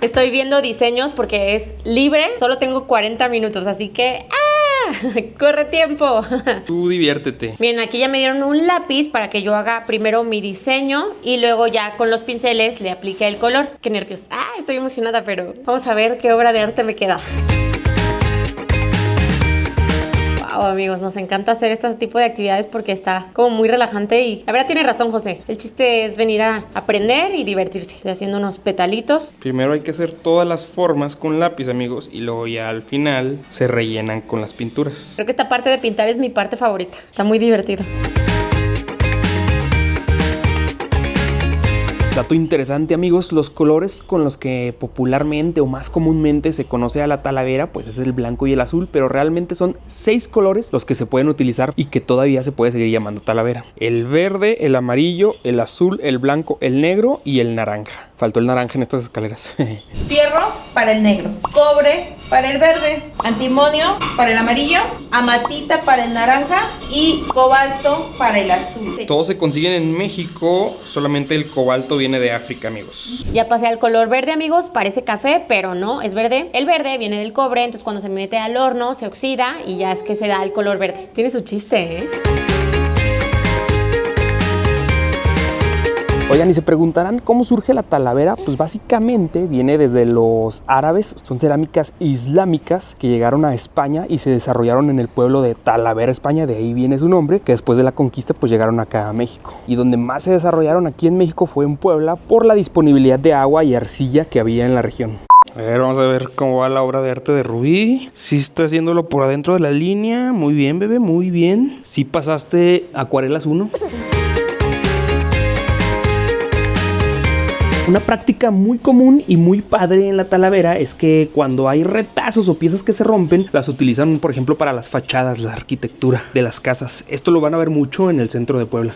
Estoy viendo diseños porque es libre. Solo tengo 40 minutos, así que ¡corre tiempo! Tú diviértete. Miren, aquí ya me dieron un lápiz para que yo haga primero mi diseño y luego ya con los pinceles le aplique el color. ¡Qué nervios! Estoy emocionada, pero vamos a ver qué obra de arte me queda. Wow, amigos, nos encanta hacer este tipo de actividades porque está como muy relajante y la verdad tiene razón, José. El chiste es venir a aprender y divertirse. Estoy haciendo unos petalitos. Primero hay que hacer todas las formas con lápiz, amigos, y luego ya al final se rellenan con las pinturas. Creo que esta parte de pintar es mi parte favorita. Está muy divertido. Dato interesante, amigos, los colores con los que popularmente o más comúnmente se conoce a la talavera pues es el blanco y el azul, pero realmente son 6 colores los que se pueden utilizar y que todavía se puede seguir llamando talavera. El verde, el amarillo, el azul, el blanco, el negro y el naranja. Faltó el naranja en estas escaleras. Fierro para el negro, cobre para el verde, antimonio para el amarillo, amatita para el naranja y cobalto para el azul. Todos se consiguen en México, solamente el cobalto viene de África, amigos. Ya pasé al color verde, amigos. Parece café, pero no, es verde. El verde viene del cobre, entonces cuando se mete al horno se oxida y ya es que se da el color verde. Tiene su chiste, ¿eh? Oigan, y se preguntarán cómo surge la talavera. Pues básicamente viene desde los árabes. Son cerámicas islámicas que llegaron a España y se desarrollaron en el pueblo de Talavera, España. De ahí viene su nombre, que después de la conquista pues llegaron acá a México. Y donde más se desarrollaron aquí en México fue en Puebla por la disponibilidad de agua y arcilla que había en la región. A ver, vamos a ver cómo va la obra de arte de Rubí. Sí está haciéndolo por adentro de la línea. Muy bien, bebé, muy bien. Sí pasaste acuarelas 1. Una práctica muy común y muy padre en la talavera es que cuando hay retazos o piezas que se rompen, las utilizan, por ejemplo, para las fachadas, la arquitectura de las casas. Esto lo van a ver mucho en el centro de Puebla.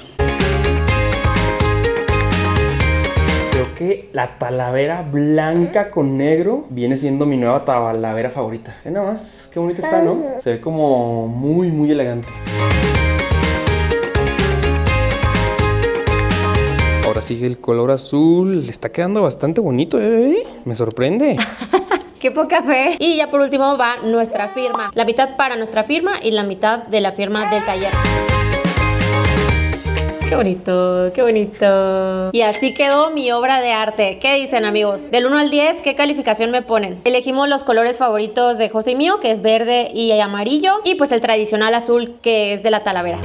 Creo que la talavera blanca con negro viene siendo mi nueva talavera favorita. Nada más, qué bonita está, ¿no? Se ve como muy, muy elegante. Ahora sigue el color azul. Le está quedando bastante bonito, bebé. Me sorprende. ¡Qué poca fe! Y ya por último va nuestra firma. La mitad para nuestra firma y la mitad de la firma del taller. ¡Qué bonito! ¡Qué bonito! Y así quedó mi obra de arte. ¿Qué dicen, amigos? Del 1 al 10, ¿qué calificación me ponen? Elegimos los colores favoritos de José y mío, que es verde y amarillo. Y pues el tradicional azul, que es de la talavera.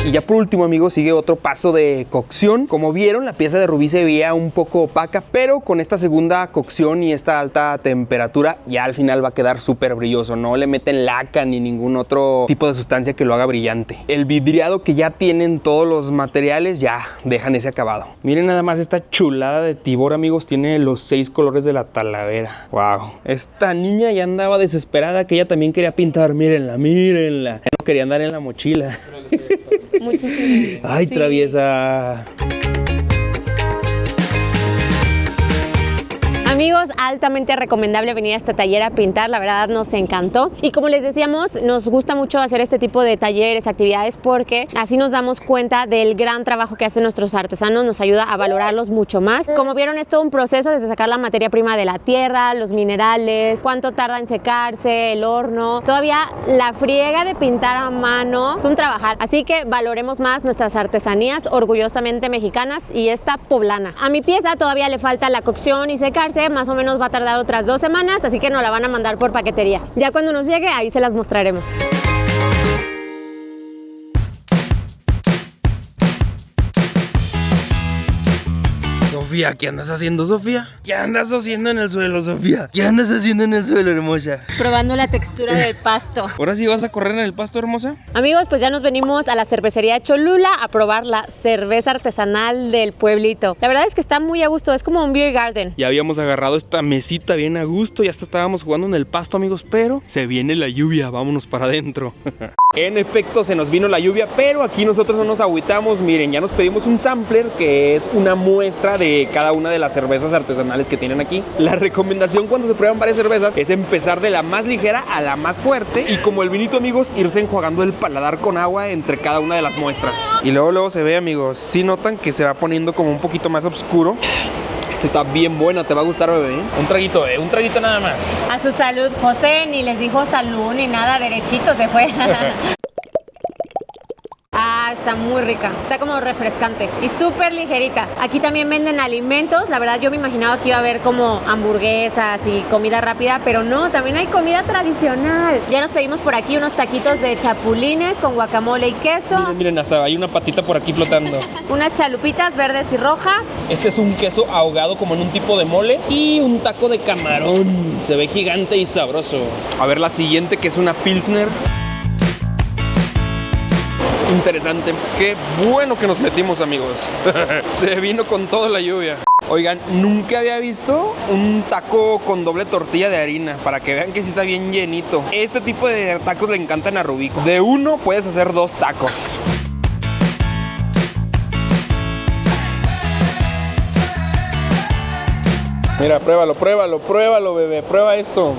Y ya por último, amigos, sigue otro paso de cocción. Como vieron, la pieza de rubí se veía un poco opaca, pero con esta segunda cocción y esta alta temperatura ya al final va a quedar súper brilloso. No le meten laca ni ningún otro tipo de sustancia que lo haga brillante. El vidriado que ya tienen todos los materiales ya dejan ese acabado. Miren nada más esta chulada de tibor, amigos. Tiene los 6 colores de la talavera. Wow. Esta niña ya andaba desesperada, que ella también quería pintar. Mírenla, mírenla. Ya no quería andar en la mochila. Muchísimo. Ay, sí. Traviesa. Amigos, altamente recomendable venir a este taller a pintar, la verdad nos encantó. Y como les decíamos, nos gusta mucho hacer este tipo de talleres, actividades, porque así nos damos cuenta del gran trabajo que hacen nuestros artesanos, nos ayuda a valorarlos mucho más. Como vieron, es todo un proceso desde sacar la materia prima de la tierra, los minerales, cuánto tarda en secarse, el horno. Todavía la friega de pintar a mano es un trabajar, así que valoremos más nuestras artesanías orgullosamente mexicanas y esta poblana. A mi pieza todavía le falta la cocción y secarse, más o menos va a tardar otras 2 semanas, así que nos la van a mandar por paquetería. Ya cuando nos llegue, ahí se las mostraremos. Sofía, ¿qué andas haciendo, Sofía? ¿Qué andas haciendo en el suelo, Sofía? ¿Qué andas haciendo en el suelo, hermosa? Probando la textura del pasto. ¿Ahora sí vas a correr en el pasto, hermosa? Amigos, pues ya nos venimos a la cervecería Cholula a probar la cerveza artesanal del pueblito. La verdad es que está muy a gusto, es como un beer garden. Ya habíamos agarrado esta mesita bien a gusto, ya hasta estábamos jugando en el pasto, amigos, pero se viene la lluvia, vámonos para adentro. En efecto, se nos vino la lluvia, pero aquí nosotros no nos agüitamos. Miren, ya nos pedimos un sampler, que es una muestra de cada una de las cervezas artesanales que tienen aquí. La recomendación cuando se prueban varias cervezas es empezar de la más ligera a la más fuerte, y como el vinito, amigos, irse enjuagando el paladar con agua entre cada una de las muestras. Y luego se ve, amigos, si notan que se va poniendo como un poquito más oscuro. Esta está bien buena, te va a gustar, bebé. Un traguito nada más. A su salud. José ni les dijo salud ni nada, derechito se fue. Ah, está muy rica. Está como refrescante y súper ligerita. Aquí también venden alimentos. La verdad yo me imaginaba que iba a haber como hamburguesas y comida rápida, pero no, también hay comida tradicional. Ya nos pedimos por aquí unos taquitos de chapulines con guacamole y queso. Miren, hasta hay una patita por aquí flotando. Unas chalupitas verdes y rojas. Este es un queso ahogado como en un tipo de mole y un taco de camarón. Se ve gigante y sabroso. A ver la siguiente, que es una pilsner. Interesante. Qué bueno que nos metimos, amigos. Se vino con toda la lluvia. Oigan, nunca había visto un taco con doble tortilla de harina, para que vean que sí está bien llenito. Este tipo de tacos le encantan a Rubí. De uno puedes hacer 2 tacos. Mira, pruébalo, bebé. Prueba esto.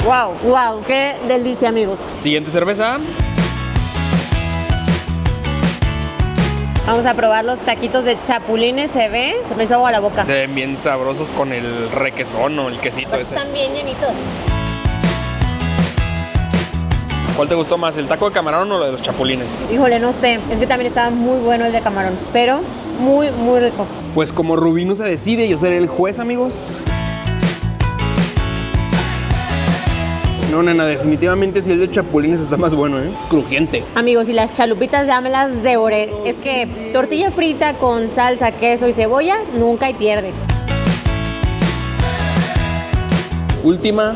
Wow, qué delicia, amigos. Siguiente cerveza. Vamos a probar los taquitos de chapulines, se me hizo agua a la boca. Se ven bien sabrosos con el requesón o el quesito ese. Están bien llenitos. ¿Cuál te gustó más, el taco de camarón o lo de los chapulines? Híjole, no sé, es que también estaba muy bueno el de camarón, pero muy, muy rico. Pues como Rubí no se decide, yo seré el juez, amigos. No, nena, definitivamente sí el de chapulines está más bueno, crujiente. Amigos, y las chalupitas ya me las devoré. Es que tortilla frita con salsa, queso y cebolla, nunca hay pierde. Última.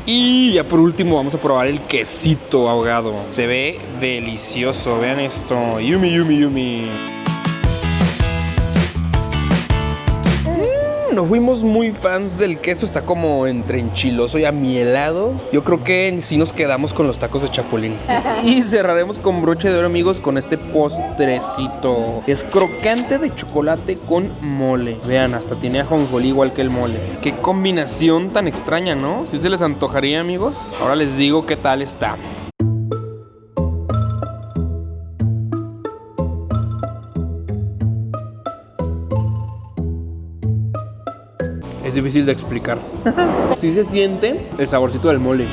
Y ya por último vamos a probar el quesito ahogado. Se ve delicioso, vean esto. Yummy, yummy, yummy. No fuimos muy fans del queso, está como entre enchiloso y amielado. Yo creo que sí nos quedamos con los tacos de chapulín. Y cerraremos con broche de oro, amigos, con este postrecito. Es crocante de chocolate con mole. Vean, hasta tiene ajonjolí igual que el mole. Qué combinación tan extraña, ¿no? ¿Sí se les antojaría, amigos? Ahora les digo qué tal está. Es difícil de explicar. Sí se siente el saborcito del mole.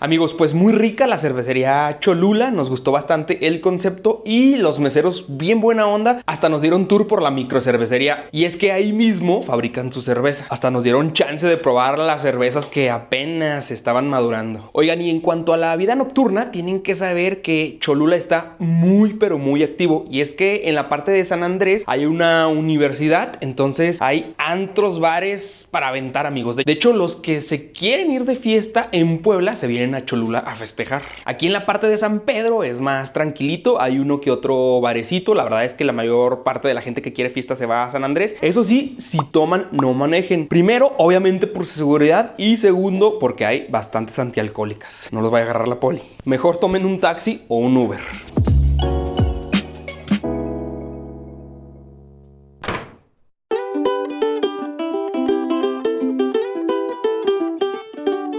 Amigos, pues muy rica la cervecería Cholula, nos gustó bastante el concepto y los meseros bien buena onda, hasta nos dieron tour por la microcervecería y es que ahí mismo fabrican su cerveza, hasta nos dieron chance de probar las cervezas que apenas estaban madurando. Oigan, y en cuanto a la vida nocturna, tienen que saber que Cholula está muy pero muy activo y es que en la parte de San Andrés hay una universidad, entonces hay antros, bares para aventar, amigos. De hecho, los que se quieren ir de fiesta en Puebla se vienen a Cholula a festejar. Aquí en la parte de San Pedro es más tranquilito, hay uno que otro barecito. La verdad es que la mayor parte de la gente que quiere fiesta se va a San Andrés. Eso sí, si toman, no manejen. Primero, obviamente por su seguridad y segundo, porque hay bastantes antialcohólicas. No los vaya a agarrar la poli. Mejor tomen un taxi o un Uber.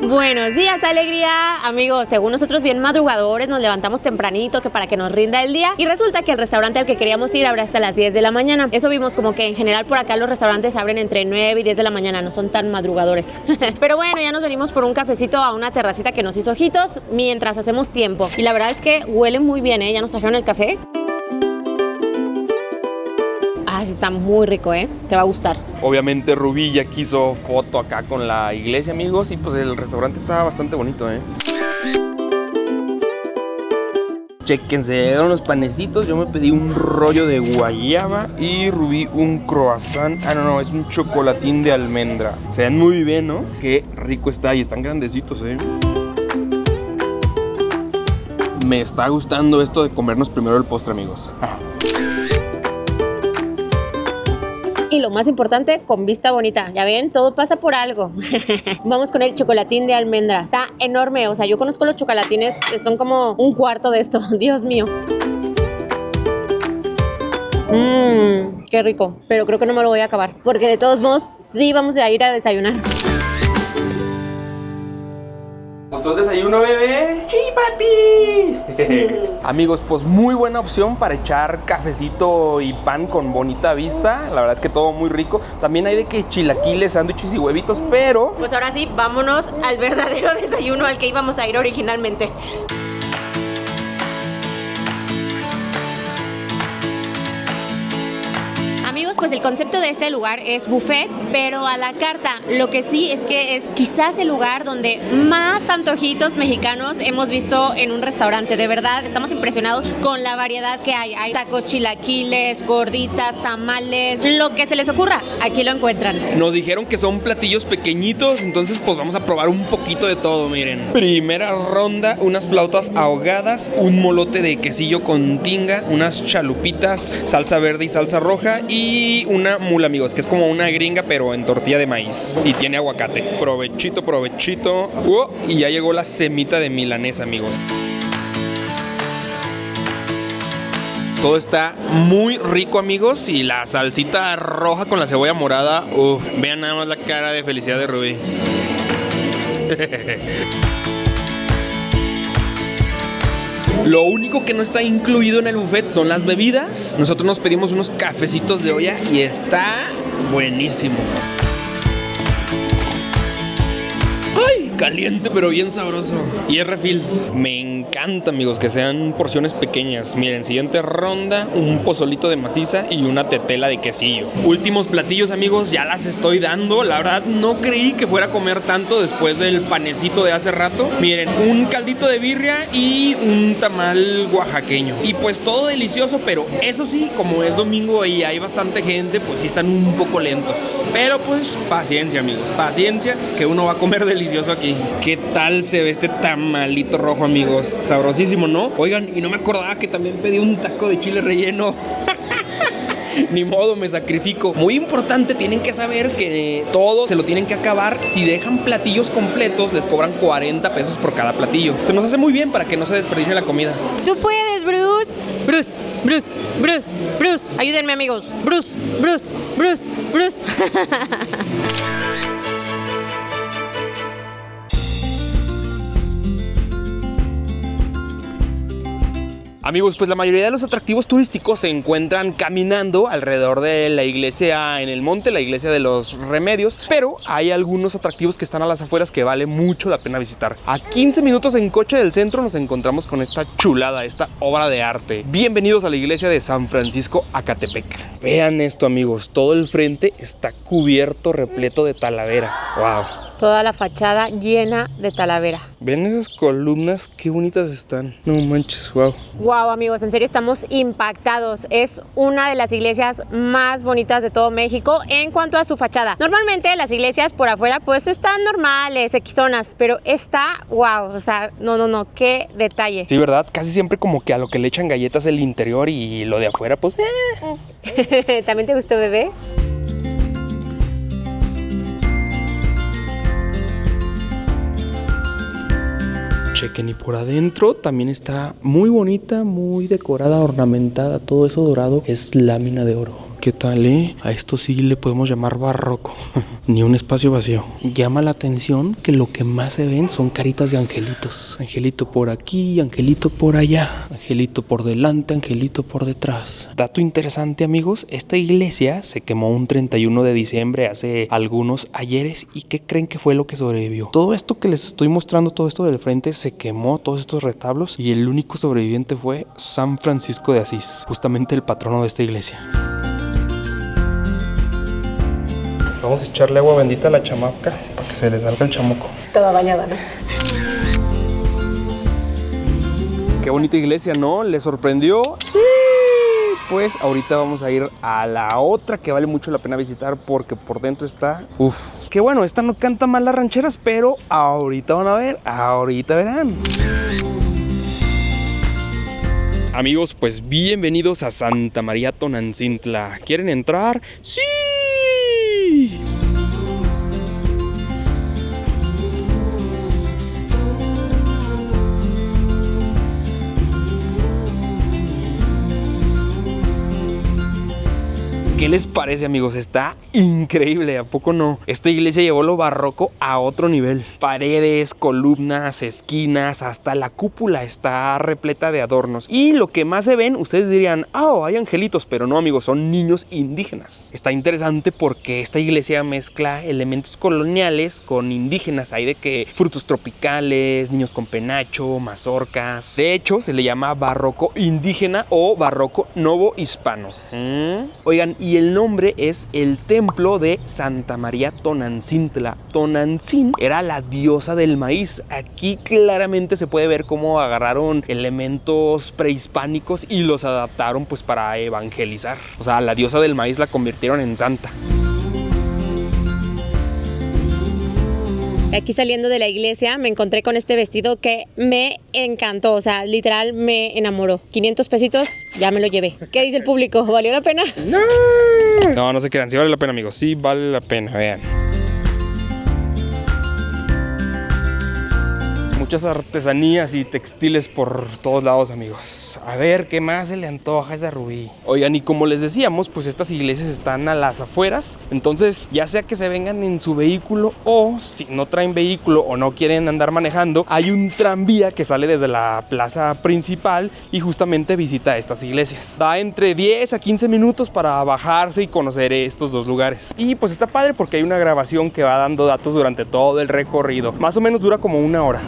Buenos días, alegría. Amigos, según nosotros bien madrugadores, nos levantamos tempranito que para que nos rinda el día y resulta que el restaurante al que queríamos ir abre hasta las 10 de la mañana. Eso vimos, como que en general por acá los restaurantes abren entre 9 y 10 de la mañana, no son tan madrugadores. Pero bueno, ya nos venimos por un cafecito a una terracita que nos hizo ojitos mientras hacemos tiempo. Y la verdad es que huele muy bien, ¿eh? Ya nos trajeron el café. Ah, sí, está muy rico, te va a gustar. Obviamente Rubí ya quiso foto acá con la iglesia, amigos, y pues el restaurante está bastante bonito, Chéquense, llegaron los panecitos. Yo me pedí un rollo de guayaba y Rubí un croissant. Ah, no, es un chocolatín de almendra. Se ven muy bien, ¿no? Qué rico está y están grandecitos, Me está gustando esto de comernos primero el postre, amigos. Y lo más importante, con vista bonita. Ya ven, todo pasa por algo. Vamos con el chocolatín de almendra. Está enorme. O sea, yo conozco los chocolatines, son como un cuarto de esto. Dios mío. Qué rico. Pero creo que no me lo voy a acabar, porque de todos modos, sí vamos a ir a desayunar. ¿Gustó el desayuno, bebé? ¡Sí, papi! Amigos, pues muy buena opción para echar cafecito y pan con bonita vista. La verdad es que todo muy rico. También hay de que chilaquiles, sándwiches y huevitos, pero... Pues ahora sí, vámonos al verdadero desayuno al que íbamos a ir originalmente. Amigos, pues el concepto de este lugar es buffet, pero a la carta. Lo que sí es que es quizás el lugar donde más antojitos mexicanos hemos visto en un restaurante. De verdad, estamos impresionados con la variedad que hay. Hay tacos, chilaquiles, gorditas, tamales, lo que se les ocurra, aquí lo encuentran. Nos dijeron que son platillos pequeñitos, entonces pues vamos a probar un poquito de todo, miren. Primera ronda, unas flautas ahogadas, un molote de quesillo con tinga, unas chalupitas, salsa verde y salsa roja y una mula, amigos, que es como una gringa pero en tortilla de maíz y tiene aguacate. Provechito, provechito. Y ya llegó la semita de milanesa, amigos. Todo está muy rico, amigos, y la salsita roja con la cebolla morada, vean nada más la cara de felicidad de Rubí. Lo único que no está incluido en el buffet son las bebidas. Nosotros nos pedimos unos cafecitos de olla y está buenísimo. ¡Ay! Caliente pero bien sabroso. Y es refil. Me encanta, amigos, que sean porciones pequeñas. Miren, siguiente ronda, un pozolito de maciza y una tetela de quesillo. Últimos platillos, amigos, ya las estoy dando. La verdad, no creí que fuera a comer tanto después del panecito de hace rato. Miren, un caldito de birria y un tamal oaxaqueño. Y pues todo delicioso, pero eso sí, como es domingo y hay bastante gente, pues sí están un poco lentos. Pero pues paciencia, amigos, paciencia, que uno va a comer delicioso aquí. ¿Qué tal se ve este tamalito rojo, amigos? Sabrosísimo, ¿no? Oigan, y no me acordaba que también pedí un taco de chile relleno. Ni modo, me sacrifico. Muy importante, tienen que saber que todo se lo tienen que acabar. Si dejan platillos completos, les cobran 40 pesos por cada platillo. Se nos hace muy bien para que no se desperdicie la comida. Tú puedes, Bruce. Bruce. Ayúdenme, amigos. Bruce. Amigos, pues la mayoría de los atractivos turísticos se encuentran caminando alrededor de la iglesia en el monte, la iglesia de los Remedios, pero hay algunos atractivos que están a las afueras que vale mucho la pena visitar. A 15 minutos en coche del centro nos encontramos con esta chulada, esta obra de arte. Bienvenidos a la iglesia de San Francisco Acatepec. Vean esto, amigos, todo el frente está cubierto, repleto de talavera. ¡Wow! Toda la fachada llena de talavera. ¿Ven esas columnas? Qué bonitas están. No manches, wow. Wow, amigos, en serio estamos impactados. Es una de las iglesias más bonitas de todo México en cuanto a su fachada. Normalmente las iglesias por afuera pues están normales, equizonas, pero esta, wow, o sea, no, qué detalle. Sí, ¿verdad? Casi siempre como que a lo que le echan galletas el interior y lo de afuera pues... ¿También te gustó, bebé? Chequen, y por adentro también está muy bonita, muy decorada, ornamentada, todo eso dorado es lámina de oro. ¿Qué tal, A esto sí le podemos llamar barroco. Ni un espacio vacío. Llama la atención que lo que más se ven son caritas de angelitos. Angelito por aquí, angelito por allá. Angelito por delante, angelito por detrás. Dato interesante, amigos, esta iglesia se quemó un 31 de diciembre hace algunos ayeres. ¿Y qué creen que fue lo que sobrevivió? Todo esto que les estoy mostrando, todo esto del frente se quemó, todos estos retablos, y el único sobreviviente fue San Francisco de Asís, justamente el patrono de esta iglesia. Vamos a echarle agua bendita a la chamaca para que se le salga el chamuco. Toda bañada, ¿no? Qué bonita iglesia, ¿no? ¿Les sorprendió? ¡Sí! Pues ahorita vamos a ir a la otra que vale mucho la pena visitar porque por dentro está... ¡Uf! Que bueno, esta no canta mal las rancheras, pero ahorita van a ver, ahorita verán. Amigos, pues bienvenidos a Santa María Tonantzintla. ¿Quieren entrar? ¡Sí! Que ¿Qué les parece, amigos? Está increíble, ¿a poco no? Esta iglesia llevó lo barroco a otro nivel. Paredes, columnas, esquinas, hasta la cúpula está repleta de adornos. Y lo que más se ven, ustedes dirían, oh, hay angelitos, pero no, amigos, son niños indígenas. Está interesante porque esta iglesia mezcla elementos coloniales con indígenas. Hay de que frutos tropicales, niños con penacho, mazorcas. De hecho, se le llama barroco indígena o barroco novo hispano. Oigan, y el nombre es el templo de Santa María Tonantzintla. Tonantzin era la diosa del maíz. Aquí claramente se puede ver cómo agarraron elementos prehispánicos y los adaptaron pues para evangelizar. O sea, la diosa del maíz la convirtieron en santa. Aquí saliendo de la iglesia me encontré con este vestido que me encantó, o sea, literal me enamoró. 500 pesitos, ya me lo llevé. ¿Qué dice el público? ¿Valió la pena? No se crean, sí vale la pena, amigos, sí vale la pena, vean. Muchas artesanías y textiles por todos lados, amigos. A ver, ¿qué más se le antoja a esa Rubí? Oigan, y como les decíamos, pues estas iglesias están a las afueras. Entonces, ya sea que se vengan en su vehículo o si no traen vehículo o no quieren andar manejando, hay un tranvía que sale desde la plaza principal y justamente visita estas iglesias. Da entre 10 a 15 minutos para bajarse y conocer estos dos lugares. Y pues está padre porque hay una grabación que va dando datos durante todo el recorrido. Más o menos dura como 1 hora.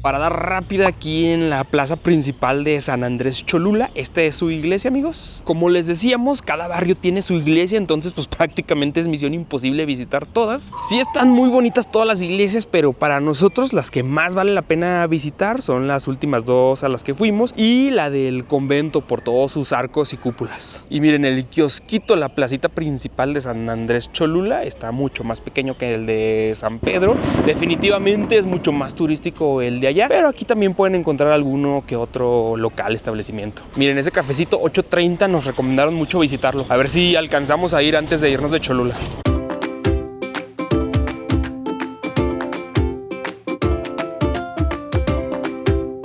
Parada rápida aquí en la plaza principal de San Andrés Cholula. Esta es su iglesia, amigos. Como les decíamos, cada barrio tiene su iglesia, entonces pues prácticamente es misión imposible visitar todas. Sí están muy bonitas todas las iglesias, pero para nosotros las que más vale la pena visitar son las últimas 2 a las que fuimos y la del convento por todos sus arcos y cúpulas. Y miren, el kiosquito, la placita principal de San Andrés Cholula está mucho más pequeño que el de San Pedro. Definitivamente es mucho más turístico el de allá, pero aquí también pueden encontrar alguno que otro local, establecimiento. Miren, ese cafecito 830 nos recomendaron mucho visitarlo. A ver si alcanzamos a ir antes de irnos de Cholula.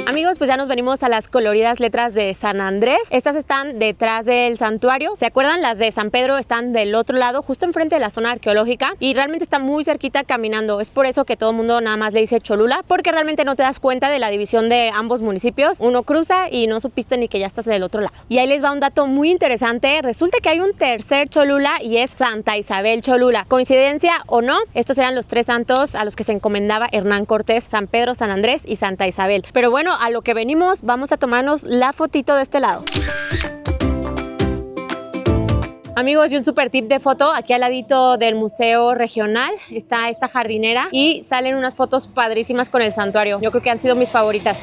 Amigos, pues ya nos venimos a las coloridas letras de San Andrés. Estas están detrás del santuario. ¿Se acuerdan? Las de San Pedro están del otro lado, justo enfrente de la zona arqueológica, y realmente está muy cerquita caminando. Es por eso que todo el mundo nada más le dice Cholula, porque realmente no te das cuenta de la división de ambos municipios. Uno cruza y no supiste ni que ya estás del otro lado. Y ahí les va un dato muy interesante. Resulta que hay un tercer Cholula y es Santa Isabel Cholula. ¿Coincidencia o no? Estos eran los 3 santos a los que se encomendaba Hernán Cortés: San Pedro, San Andrés y Santa Isabel. Pero bueno, a lo que venimos, vamos a tomarnos la fotito de este lado. Amigos, y un super tip de foto, aquí al ladito del Museo Regional está esta jardinera y salen unas fotos padrísimas con el santuario. Yo creo que han sido mis favoritas.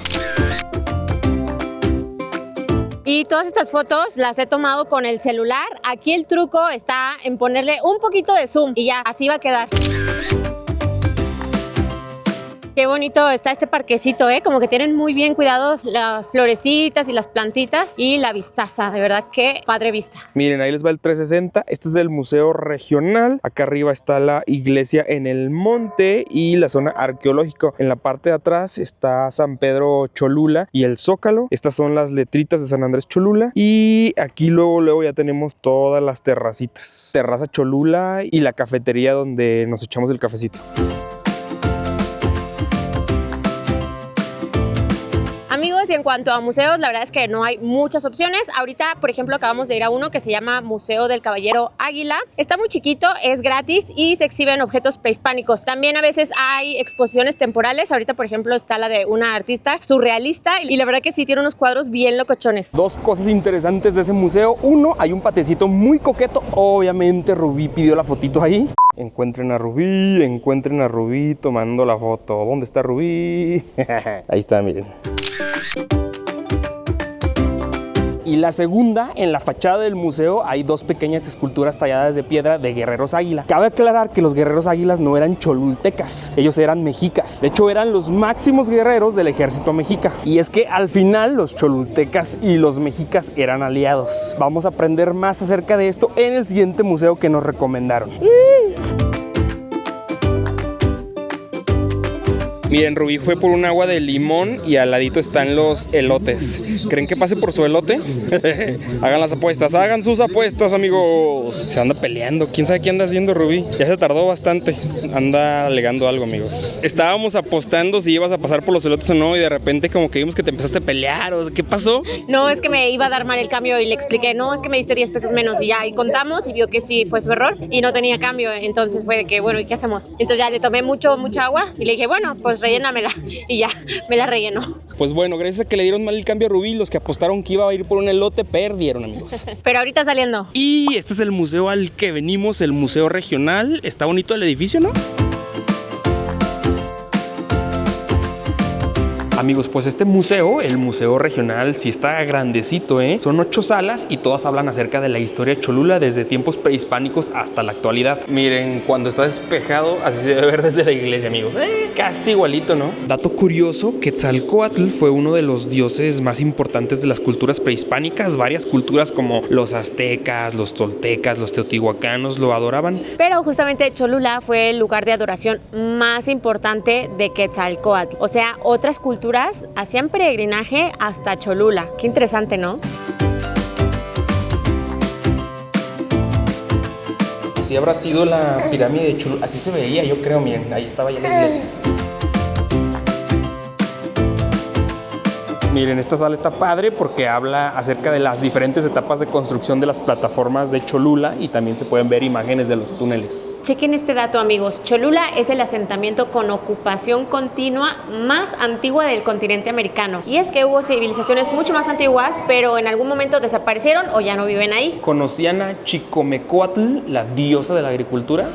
Y todas estas fotos las he tomado con el celular. Aquí el truco está en ponerle un poquito de zoom y ya, así va a quedar. Qué bonito está este parquecito, como que tienen muy bien cuidados las florecitas y las plantitas y la vistaza, de verdad que padre vista. Miren, ahí les va el 360, este es del Museo Regional, acá arriba está la iglesia en el monte y la zona arqueológica. En la parte de atrás está San Pedro Cholula y el Zócalo, estas son las letritas de San Andrés Cholula y aquí luego ya tenemos todas las terracitas, Terraza Cholula y la cafetería donde nos echamos el cafecito. Amigos, y en cuanto a museos, la verdad es que no hay muchas opciones. Ahorita, por ejemplo, acabamos de ir a uno que se llama Museo del Caballero Águila. Está muy chiquito, es gratis y se exhiben objetos prehispánicos. También a veces hay exposiciones temporales. Ahorita, por ejemplo, está la de una artista surrealista y la verdad que sí tiene unos cuadros bien locochones. 2 cosas interesantes de ese museo. Uno, hay un patecito muy coqueto. Obviamente Rubí pidió la fotito ahí. Encuentren a Rubí tomando la foto. ¿Dónde está Rubí? Ahí está, miren. Y la segunda, en la fachada del museo hay 2 pequeñas esculturas talladas de piedra de guerreros águila. Cabe aclarar que los guerreros águilas no eran cholultecas, ellos eran mexicas. De hecho, eran los máximos guerreros del ejército mexica. Y es que al final los cholultecas y los mexicas eran aliados. Vamos a aprender más acerca de esto en el siguiente museo que nos recomendaron. Miren, Rubí fue por un agua de limón y al ladito están los elotes. ¿Creen que pase por su elote? Hagan las apuestas, hagan sus apuestas, amigos. Se anda peleando, quién sabe qué anda haciendo Rubí. Ya se tardó bastante, anda alegando algo, amigos. Estábamos apostando si ibas a pasar por los elotes o no y de repente como que vimos que te empezaste a pelear. O sea, ¿qué pasó? No, es que me iba a dar mal el cambio y le expliqué, no, es que me diste 10 pesos menos y ya, y contamos y vio que sí fue su error y no tenía cambio, entonces fue de que, bueno, ¿y qué hacemos? Entonces ya le tomé mucha agua y le dije, bueno, pues rellénamela y ya, me la rellenó. Pues bueno, gracias a que le dieron mal el cambio a Rubí, los que apostaron que iba a ir por un elote perdieron, amigos. Pero ahorita saliendo. Y este es el museo al que venimos, el Museo Regional. Está bonito el edificio, ¿no? Amigos, pues este museo, el Museo Regional, sí está grandecito, ¿eh? Son 8 salas y todas hablan acerca de la historia de Cholula desde tiempos prehispánicos hasta la actualidad. Miren, cuando está despejado, así se debe ver desde la iglesia, amigos. Casi igualito, ¿no? Dato curioso, Quetzalcóatl fue uno de los dioses más importantes de las culturas prehispánicas. Varias culturas como los aztecas, los toltecas, los teotihuacanos lo adoraban. Pero justamente Cholula fue el lugar de adoración más importante de Quetzalcóatl. O sea, otras culturas hacían peregrinaje hasta Cholula. Qué interesante, ¿no? Así habrá sido la pirámide de Cholula. Así se veía, yo creo, miren, ahí estaba ya la iglesia. Miren, esta sala está padre porque habla acerca de las diferentes etapas de construcción de las plataformas de Cholula y también se pueden ver imágenes de los túneles. Chequen este dato, amigos. Cholula es el asentamiento con ocupación continua más antigua del continente americano. Y es que hubo civilizaciones mucho más antiguas, pero en algún momento desaparecieron o ya no viven ahí. ¿Conocían a Chicomecoatl, la diosa de la agricultura?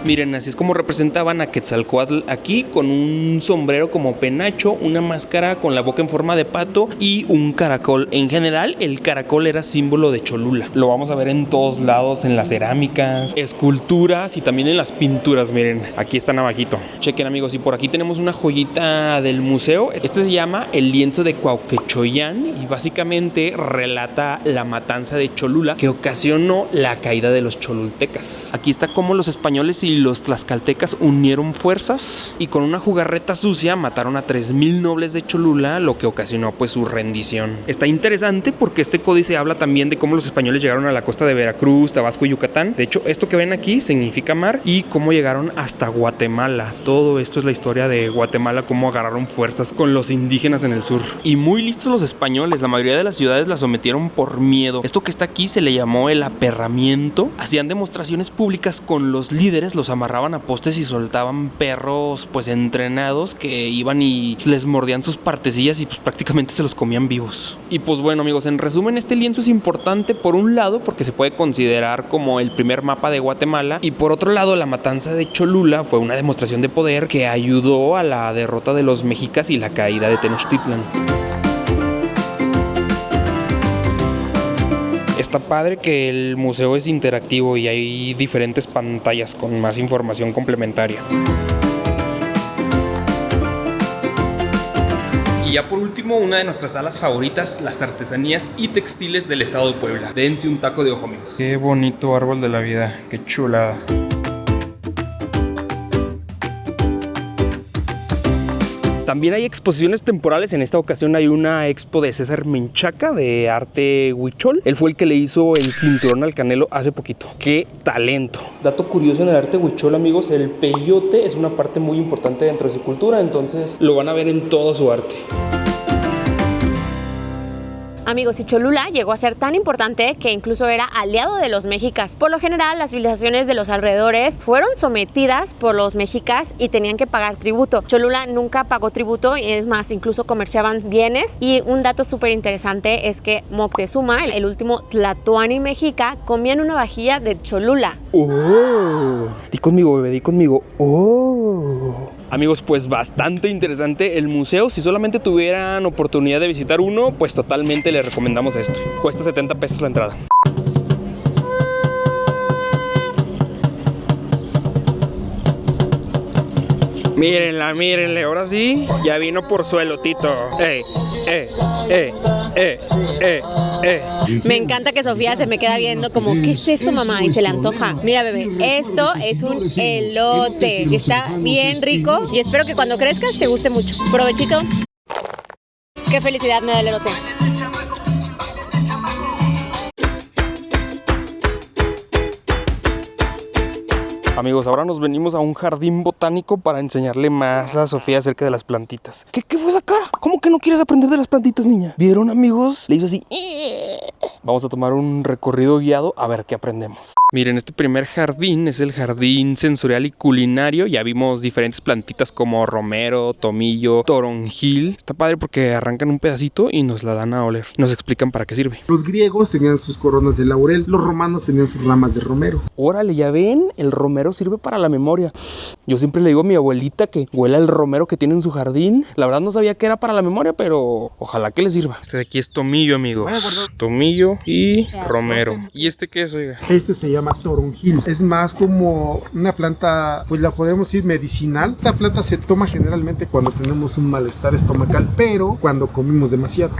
Miren, así es como representaban a Quetzalcóatl aquí, con un sombrero como penacho, una máscara con la boca en forma de pato y un caracol. En general, el caracol era símbolo de Cholula. Lo vamos a ver en todos lados, en las cerámicas, esculturas y también en las pinturas. Miren, aquí están abajito. Chequen, amigos, y por aquí tenemos una joyita del museo. Este se llama el lienzo de Cuauhquechoyán y básicamente relata la matanza de Cholula que ocasionó la caída de los cholultecas. Aquí está cómo los españoles y los tlaxcaltecas unieron fuerzas y con una jugarreta sucia mataron a 3000 nobles de Cholula, lo que ocasionó pues su rendición. Está interesante porque este códice habla también de cómo los españoles llegaron a la costa de Veracruz, Tabasco y Yucatán. De hecho, esto que ven aquí significa mar y cómo llegaron hasta Guatemala. Todo esto es la historia de Guatemala, cómo agarraron fuerzas con los indígenas en el sur. Y muy listos los españoles, la mayoría de las ciudades la sometieron por miedo. Esto que está aquí se le llamó el aperramiento. Hacían demostraciones públicas con los líderes, los amarraban a postes y soltaban perros pues entrenados que iban y les mordían sus partecillas y pues prácticamente se los comían vivos. Y pues bueno, amigos, en resumen, este lienzo es importante por un lado porque se puede considerar como el primer mapa de Guatemala y por otro lado la matanza de Cholula fue una demostración de poder que ayudó a la derrota de los mexicas y la caída de Tenochtitlan. Está padre que el museo es interactivo y hay diferentes pantallas con más información complementaria. Y ya por último, una de nuestras salas favoritas, las artesanías y textiles del estado de Puebla. Dense un taco de ojo, amigos. Qué bonito árbol de la vida, qué chulada. También hay exposiciones temporales. En esta ocasión hay una expo de César Menchaca de arte huichol. Él fue el que le hizo el cinturón al Canelo hace poquito. ¡Qué talento! Dato curioso en el arte huichol, amigos, el peyote es una parte muy importante dentro de su cultura, entonces lo van a ver en todo su arte. Amigos, y Cholula llegó a ser tan importante que incluso era aliado de los mexicas. Por lo general, las civilizaciones de los alrededores fueron sometidas por los mexicas y tenían que pagar tributo. Cholula nunca pagó tributo y es más, incluso comerciaban bienes. Y un dato súper interesante es que Moctezuma, el último tlatoani mexica, comía en una vajilla de Cholula. ¡Oh! Di conmigo, bebé, di conmigo. ¡Oh! Amigos, pues bastante interesante el museo. Si solamente tuvieran oportunidad de visitar uno, pues totalmente les recomendamos esto. Cuesta 70 pesos la entrada. Mírenla, mírenle, ahora sí, ya vino por su elotito. Me encanta que Sofía se me queda viendo como, ¿qué es eso, mamá? Y se le antoja. Mira, bebé, esto es un elote y está bien rico y espero que cuando crezcas te guste mucho. Provechito. Qué felicidad me da el elote. Amigos, ahora nos venimos a un jardín botánico para enseñarle más a Sofía acerca de las plantitas. ¿Qué fue esa cara? ¿Cómo que no quieres aprender de las plantitas, niña? ¿Vieron, amigos? Le hizo así. Vamos a tomar un recorrido guiado a ver qué aprendemos. Miren, este primer jardín es el jardín sensorial y culinario. Ya vimos diferentes plantitas como romero, tomillo, toronjil. Está padre porque arrancan un pedacito y nos la dan a oler. Nos explican para qué sirve. Los griegos tenían sus coronas de laurel, los romanos tenían sus ramas de romero. Órale, ya ven, el romero sirve para la memoria. Yo siempre le digo a mi abuelita que huela el romero que tiene en su jardín. La verdad no sabía que era para la memoria, pero ojalá que le sirva. Este de aquí es tomillo, amigos. Tomillo y romero. ¿Y este qué es, oiga? Este se llama toronjil. Es más como una planta, pues la podemos decir medicinal. Esta planta se toma generalmente cuando tenemos un malestar estomacal, pero cuando comimos demasiado.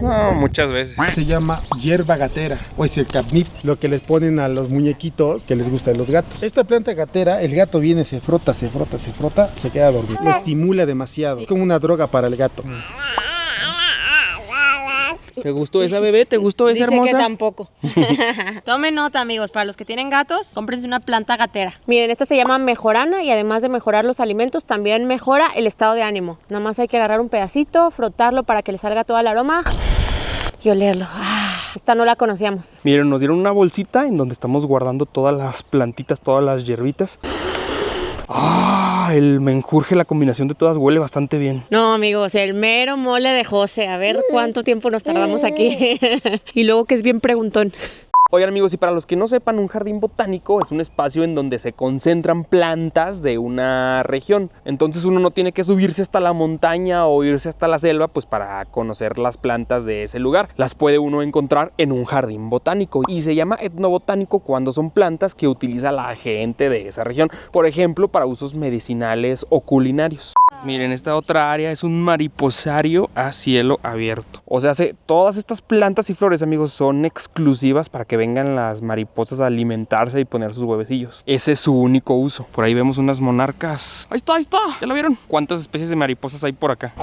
No, muchas veces. Se llama hierba gatera o es el catnip, lo que les ponen a los muñequitos que les gusta a los gatos. Esta planta gatera, el gato viene, se frota, se queda dormido. Lo estimula demasiado. Es como una droga para el gato. ¿Te gustó esa, bebé? ¿Te gustó esa, hermosa? Dice que tampoco. Tomen nota, amigos, para los que tienen gatos, cómprense una planta gatera. Miren, esta se llama mejorana y además de mejorar los alimentos, también mejora el estado de ánimo. Nada más hay que agarrar un pedacito, frotarlo para que le salga todo el aroma y olerlo. Esta no la conocíamos. Miren, nos dieron una bolsita en donde estamos guardando todas las plantitas, todas las hierbitas. El menjurje, la combinación de todas huele bastante bien. No, amigos, el mero mole de José. A ver cuánto tiempo nos tardamos aquí. Y luego que es bien preguntón. Oigan, amigos, y para los que no sepan, un jardín botánico es un espacio en donde se concentran plantas de una región. Entonces uno no tiene que subirse hasta la montaña o irse hasta la selva pues para conocer las plantas de ese lugar. Las puede uno encontrar en un jardín botánico y se llama etnobotánico cuando son plantas que utiliza la gente de esa región. Por ejemplo, para usos medicinales o culinarios. Miren, esta otra área es un mariposario a cielo abierto. O sea, todas estas plantas y flores, amigos, son exclusivas para que vengan las mariposas a alimentarse y poner sus huevecillos. Ese es su único uso. Por ahí vemos unas monarcas. Ahí está, ¿ya la vieron? ¿Cuántas especies de mariposas hay por acá?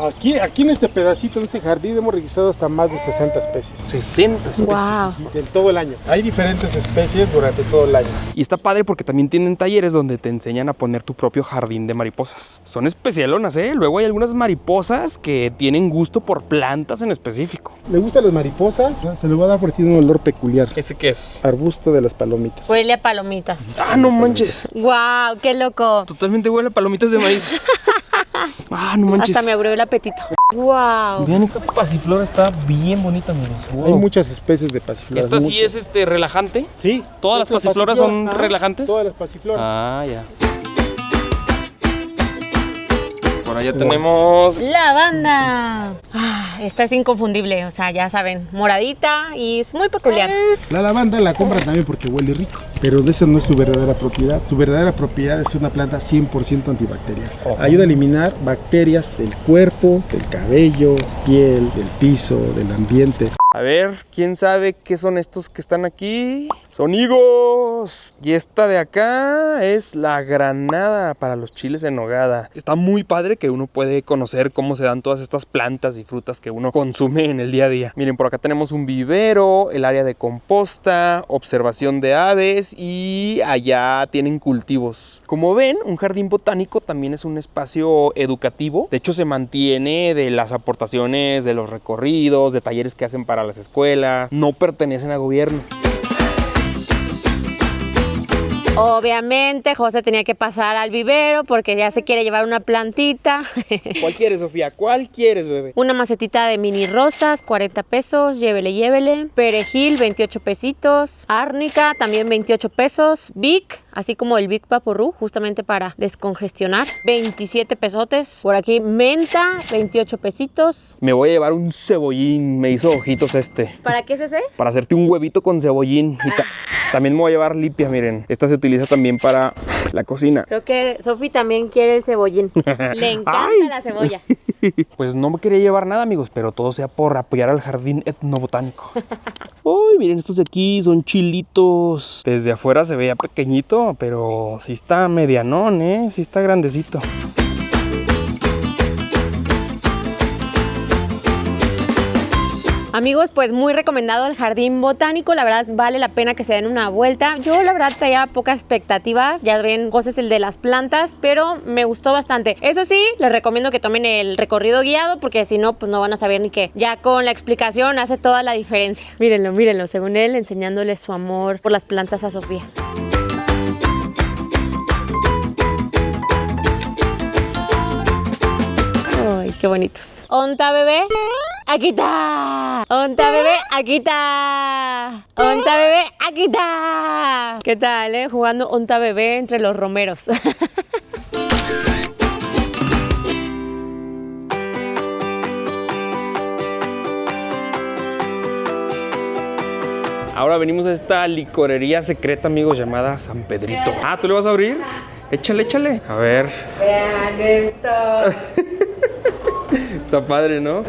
Aquí en este pedacito, en este jardín, hemos registrado hasta más de 60 especies. 60 especies. Wow. En todo el año. Hay diferentes especies durante todo el año. Y está padre porque también tienen talleres donde te enseñan a poner tu propio jardín de mariposas. Son especialonas, ¿eh? Luego hay algunas mariposas que tienen gusto por plantas en específico. ¿Le gustan las mariposas? Se le va a dar porque tiene un olor peculiar. ¿Ese qué es? Arbusto de las palomitas. Huele a palomitas. ¡Ah, no manches! ¡Wow! ¡Qué loco! Totalmente huele a palomitas de maíz. ¡Ah, no manches! Hasta me abrió el apetito. ¡Wow! Vean, esta pasiflora está bien bonita, amigos. Wow. Hay muchas especies de pasifloras. ¿Esta sí es relajante? Sí. ¿Todas las pasifloras son relajantes? Todas las pasifloras. Ah, ya. Por allá tenemos... ¡Lavanda! Esta es inconfundible, o sea, ya saben, moradita y es muy peculiar. La lavanda la compran también porque huele rico, pero esa no es su verdadera propiedad. Su verdadera propiedad es una planta 100% antibacterial. Ayuda a eliminar bacterias del cuerpo, del cabello, piel, del piso, del ambiente. A ver, ¿quién sabe qué son estos que están aquí? ¡Son higos! Y esta de acá es la granada para los chiles en nogada. Está muy padre que uno puede conocer cómo se dan todas estas plantas y frutas que uno consume en el día a día. Miren, por acá tenemos un vivero, el área de composta, observación de aves y allá tienen cultivos. Como ven, un jardín botánico también es un espacio educativo. De hecho, se mantiene de las aportaciones de los recorridos, de talleres que hacen para las escuelas. No pertenecen a gobierno. Obviamente, José tenía que pasar al vivero porque ya se quiere llevar una plantita. ¿Cuál quieres, Sofía? ¿Cuál quieres, bebé? Una macetita de mini rosas, 40 pesos, llévele. Perejil, 28 pesitos. Árnica, también 28 pesos. Vic, así como el Big Vaporru, justamente para descongestionar. 27 pesotes. Por aquí menta, 28 pesitos. Me voy a llevar un cebollín, me hizo ojitos este. ¿Para qué es ese? Para hacerte un huevito con cebollín. Y también me voy a llevar lipia, miren. Esta se utiliza también para la cocina. Creo que Sofi también quiere el cebollín. Le encanta la cebolla. Pues no me quería llevar nada, amigos, pero todo sea por apoyar al jardín etnobotánico. Uy, miren, estos de aquí son chilitos. Desde afuera se veía pequeñito, pero sí está medianón, ¿eh? Sí está grandecito. Amigos, pues muy recomendado el jardín botánico, la verdad vale la pena que se den una vuelta. Yo la verdad traía poca expectativa, ya ven, cosas el de las plantas, pero me gustó bastante. Eso sí, les recomiendo que tomen el recorrido guiado porque si no, pues no van a saber ni qué. Ya con la explicación hace toda la diferencia. Mírenlo, mírenlo, según él, enseñándole su amor por las plantas a Sofía. Ay, qué bonitos. ¿Onta, bebé? ¡Aquí está! ¡Onta, bebé! ¡Aquí está! ¡Onta, bebé! ¡Aquí está! ¿Qué tal, jugando onta, bebé entre los romeros. Ahora venimos a esta licorería secreta, amigos, llamada San Pedrito. Ah, ¿tú le vas a abrir? Échale, échale. A ver. Vean esto. Está padre, ¿no?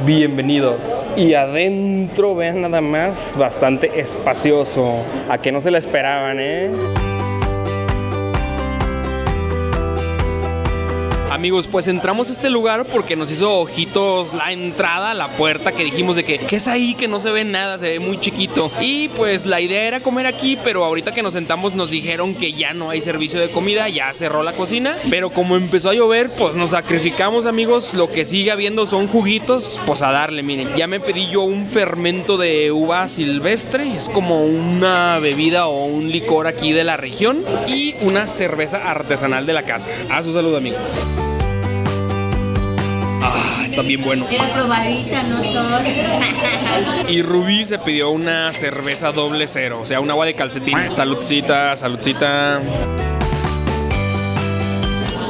Bienvenidos. Y adentro, vean nada más, bastante espacioso. A que no se la esperaban, ¿eh? Amigos, pues entramos a este lugar porque nos hizo ojitos la entrada, la puerta, que dijimos de que ¿qué es ahí? Que no se ve nada, se ve muy chiquito. Y pues la idea era comer aquí, pero ahorita que nos sentamos nos dijeron que ya no hay servicio de comida, ya cerró la cocina. Pero como empezó a llover, pues nos sacrificamos, amigos. Lo que sigue habiendo son juguitos, pues a darle, miren. Ya me pedí yo un fermento de uva silvestre, es como una bebida o un licor aquí de la región. Y una cerveza artesanal de la casa. A su salud, amigos. Ah, está bien bueno. Era probadita, no son. Y Rubí se pidió una cerveza doble cero, o sea, un agua de calcetín. Saludcita, saludcita.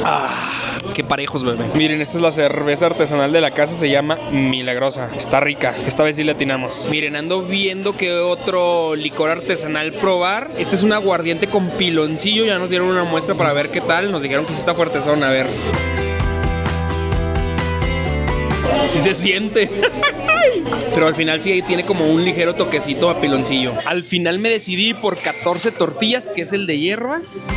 Ah, qué parejos, bebé. Miren, esta es la cerveza artesanal de la casa, se llama Milagrosa. Está rica, esta vez sí le atinamos. Miren, ando viendo qué otro licor artesanal probar. Este es un aguardiente con piloncillo, ya nos dieron una muestra para ver qué tal. Nos dijeron que sí está fuertezón, a ver. Sí se siente. Pero al final sí tiene como un ligero toquecito a piloncillo. Al final me decidí por 14 tortillas, que es el de hierbas.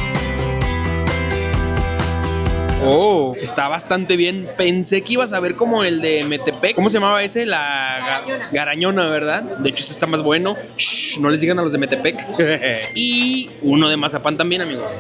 Oh, está bastante bien. Pensé que ibas a ver como el de Metepec. ¿Cómo se llamaba ese? La Garañona, ¿verdad? De hecho, ese está más bueno. Shh, no les digan a los de Metepec. Y uno de mazapán también, amigos.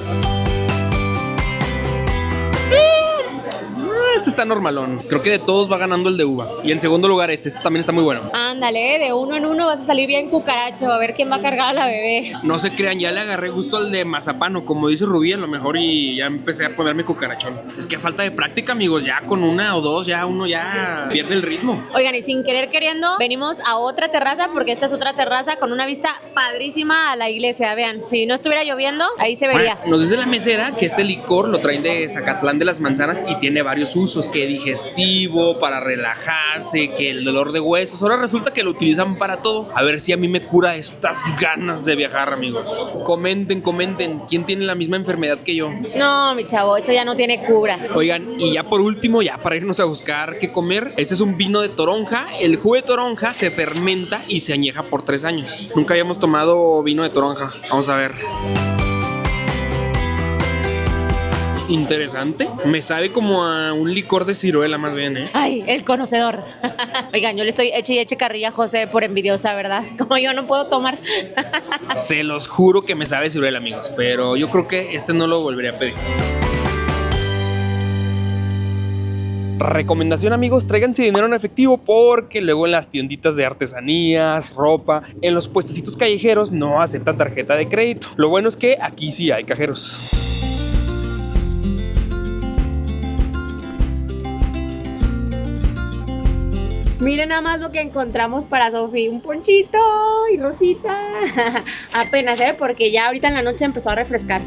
Este está normalón. Creo que de todos va ganando el de uva. Y en segundo lugar este también está muy bueno. Ándale, de uno en uno vas a salir bien cucaracho. A ver quién va a cargar a la bebé. No se crean, ya le agarré gusto al de mazapán, o como dice Rubí, a lo mejor, y ya empecé a ponerme cucarachón. Es que a falta de práctica, amigos, ya con una o dos, ya uno ya pierde el ritmo. Oigan, y sin querer queriendo, venimos a otra terraza, porque esta es otra terraza con una vista padrísima a la iglesia. Vean, si no estuviera lloviendo, ahí se vería. Nos dice la mesera que este licor lo traen de Zacatlán de las Manzanas y tiene varios usos, que digestivo, para relajarse, que el dolor de huesos. Ahora resulta que lo utilizan para todo. A ver si a mí me cura estas ganas de viajar, amigos. Comenten, ¿quién tiene la misma enfermedad que yo? No, mi chavo, eso ya no tiene cura. Oigan, y ya por último, ya para irnos a buscar qué comer, este es un vino de toronja. El jugo de toronja se fermenta y se añeja por 3 años. Nunca habíamos tomado vino de toronja. Vamos a ver. Interesante. Me sabe como a un licor de ciruela más bien, ¿eh? Ay, el conocedor. Oigan, yo le estoy eche carrilla a José por envidiosa, ¿verdad? Como yo no puedo tomar. Se los juro que me sabe ciruela, amigos, pero yo creo que este no lo volvería a pedir. Recomendación, amigos, tráiganse dinero en efectivo, porque luego en las tienditas de artesanías, ropa, en los puestecitos callejeros no aceptan tarjeta de crédito. Lo bueno es que aquí sí hay cajeros. Miren nada más lo que encontramos para Sofi. Un ponchito y Rosita. Apenas, porque ya ahorita en la noche empezó a refrescar.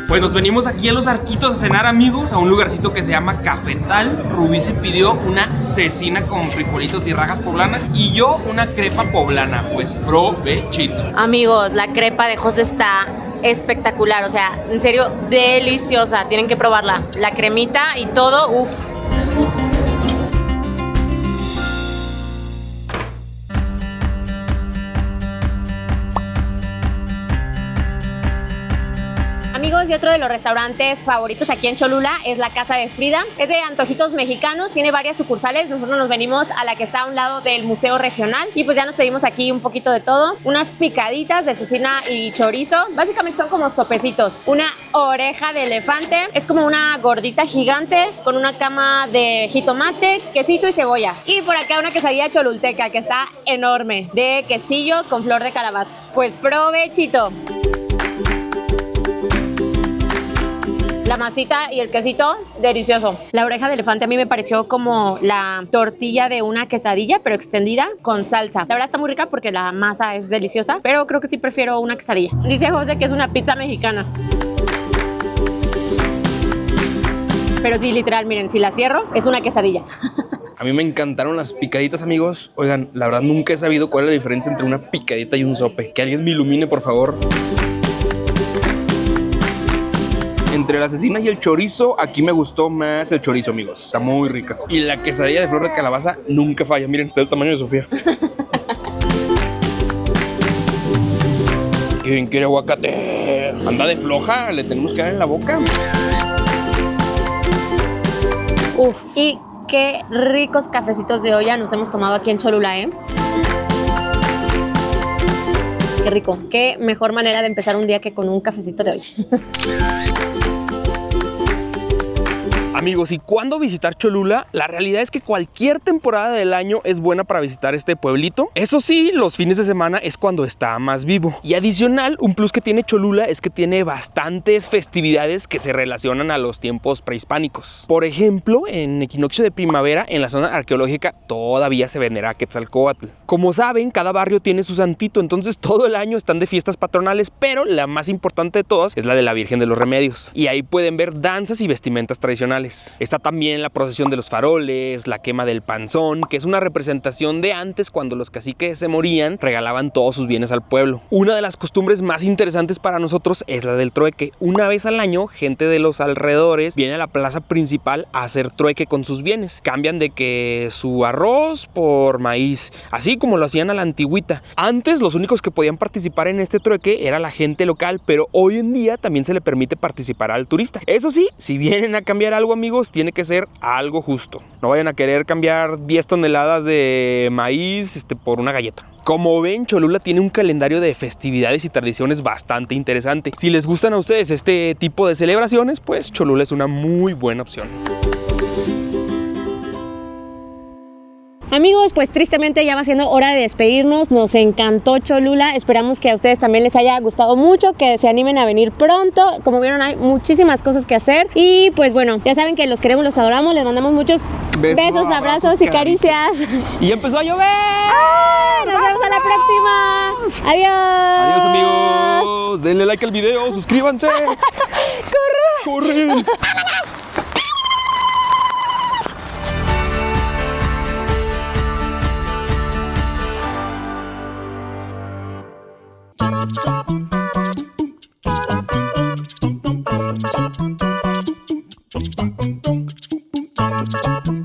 Pues nos venimos aquí a Los Arquitos a cenar, amigos, a un lugarcito que se llama Cafetal. Rubí se pidió una cecina con frijolitos y rajas poblanas y yo una crepa poblana. Pues provechito. Amigos, la crepa de José está espectacular, o sea, en serio, deliciosa. Tienen que probarla. La cremita y todo, uff. Amigos, y otro de los restaurantes favoritos aquí en Cholula es la Casa de Frida. Es de antojitos mexicanos, tiene varias sucursales. Nosotros nos venimos a la que está a un lado del Museo Regional y pues ya nos pedimos aquí un poquito de todo. Unas picaditas de cecina y chorizo. Básicamente son como sopecitos. Una oreja de elefante. Es como una gordita gigante con una cama de jitomate, quesito y cebolla. Y por acá una quesadilla cholulteca que está enorme, de quesillo con flor de calabaza. Pues provechito. La masita y el quesito, delicioso. La oreja de elefante a mí me pareció como la tortilla de una quesadilla, pero extendida con salsa. La verdad está muy rica porque la masa es deliciosa, pero creo que sí prefiero una quesadilla. Dice José que es una pizza mexicana. Pero sí, literal, miren, si la cierro, es una quesadilla. A mí me encantaron las picaditas, amigos. Oigan, la verdad nunca he sabido cuál es la diferencia entre una picadita y un sope. Que alguien me ilumine, por favor. Entre la cecina y el chorizo, aquí me gustó más el chorizo, amigos. Está muy rica. Y la quesadilla de flor de calabaza nunca falla. Miren, está del tamaño de Sofía. ¿Quién quiere aguacate? Anda de floja, le tenemos que dar en la boca. Uf, y qué ricos cafecitos de olla nos hemos tomado aquí en Cholula, Qué rico. Qué mejor manera de empezar un día que con un cafecito de olla. Amigos, ¿y cuándo visitar Cholula? La realidad es que cualquier temporada del año es buena para visitar este pueblito. Eso sí, los fines de semana es cuando está más vivo. Y adicional, un plus que tiene Cholula es que tiene bastantes festividades que se relacionan a los tiempos prehispánicos. Por ejemplo, en equinoccio de primavera, en la zona arqueológica, todavía se venera a Quetzalcóatl. Como saben, cada barrio tiene su santito, entonces todo el año están de fiestas patronales, pero la más importante de todas es la de la Virgen de los Remedios. Y ahí pueden ver danzas y vestimentas tradicionales. Está también la procesión de los faroles, la quema del panzón, que es una representación de antes cuando los caciques se morían, regalaban todos sus bienes al pueblo. Una de las costumbres más interesantes para nosotros es la del trueque. Una vez al año, gente de los alrededores viene a la plaza principal a hacer trueque con sus bienes. Cambian de que su arroz por maíz, así como lo hacían a la antigüita. Antes los únicos que podían participar en este trueque era la gente local, pero hoy en día también se le permite participar al turista. Eso sí, si vienen a cambiar algo, amigos, tiene que ser algo justo. No vayan a querer cambiar 10 toneladas de maíz por una galleta. Como ven, Cholula tiene un calendario de festividades y tradiciones bastante interesante. Si les gustan a ustedes este tipo de celebraciones, pues Cholula es una muy buena opción. Amigos, pues tristemente ya va siendo hora de despedirnos. Nos encantó Cholula. Esperamos que a ustedes también les haya gustado mucho, que se animen a venir pronto. Como vieron, hay muchísimas cosas que hacer. Y pues bueno, ya saben que los queremos, los adoramos. Les mandamos muchos besos, abrazos y caricias. Y empezó a llover. ¡Ay! Nos vemos a la próxima. Adiós. Adiós, amigos. Denle like al video, suscríbanse. ¡Corre! ¡Corre! Thank you.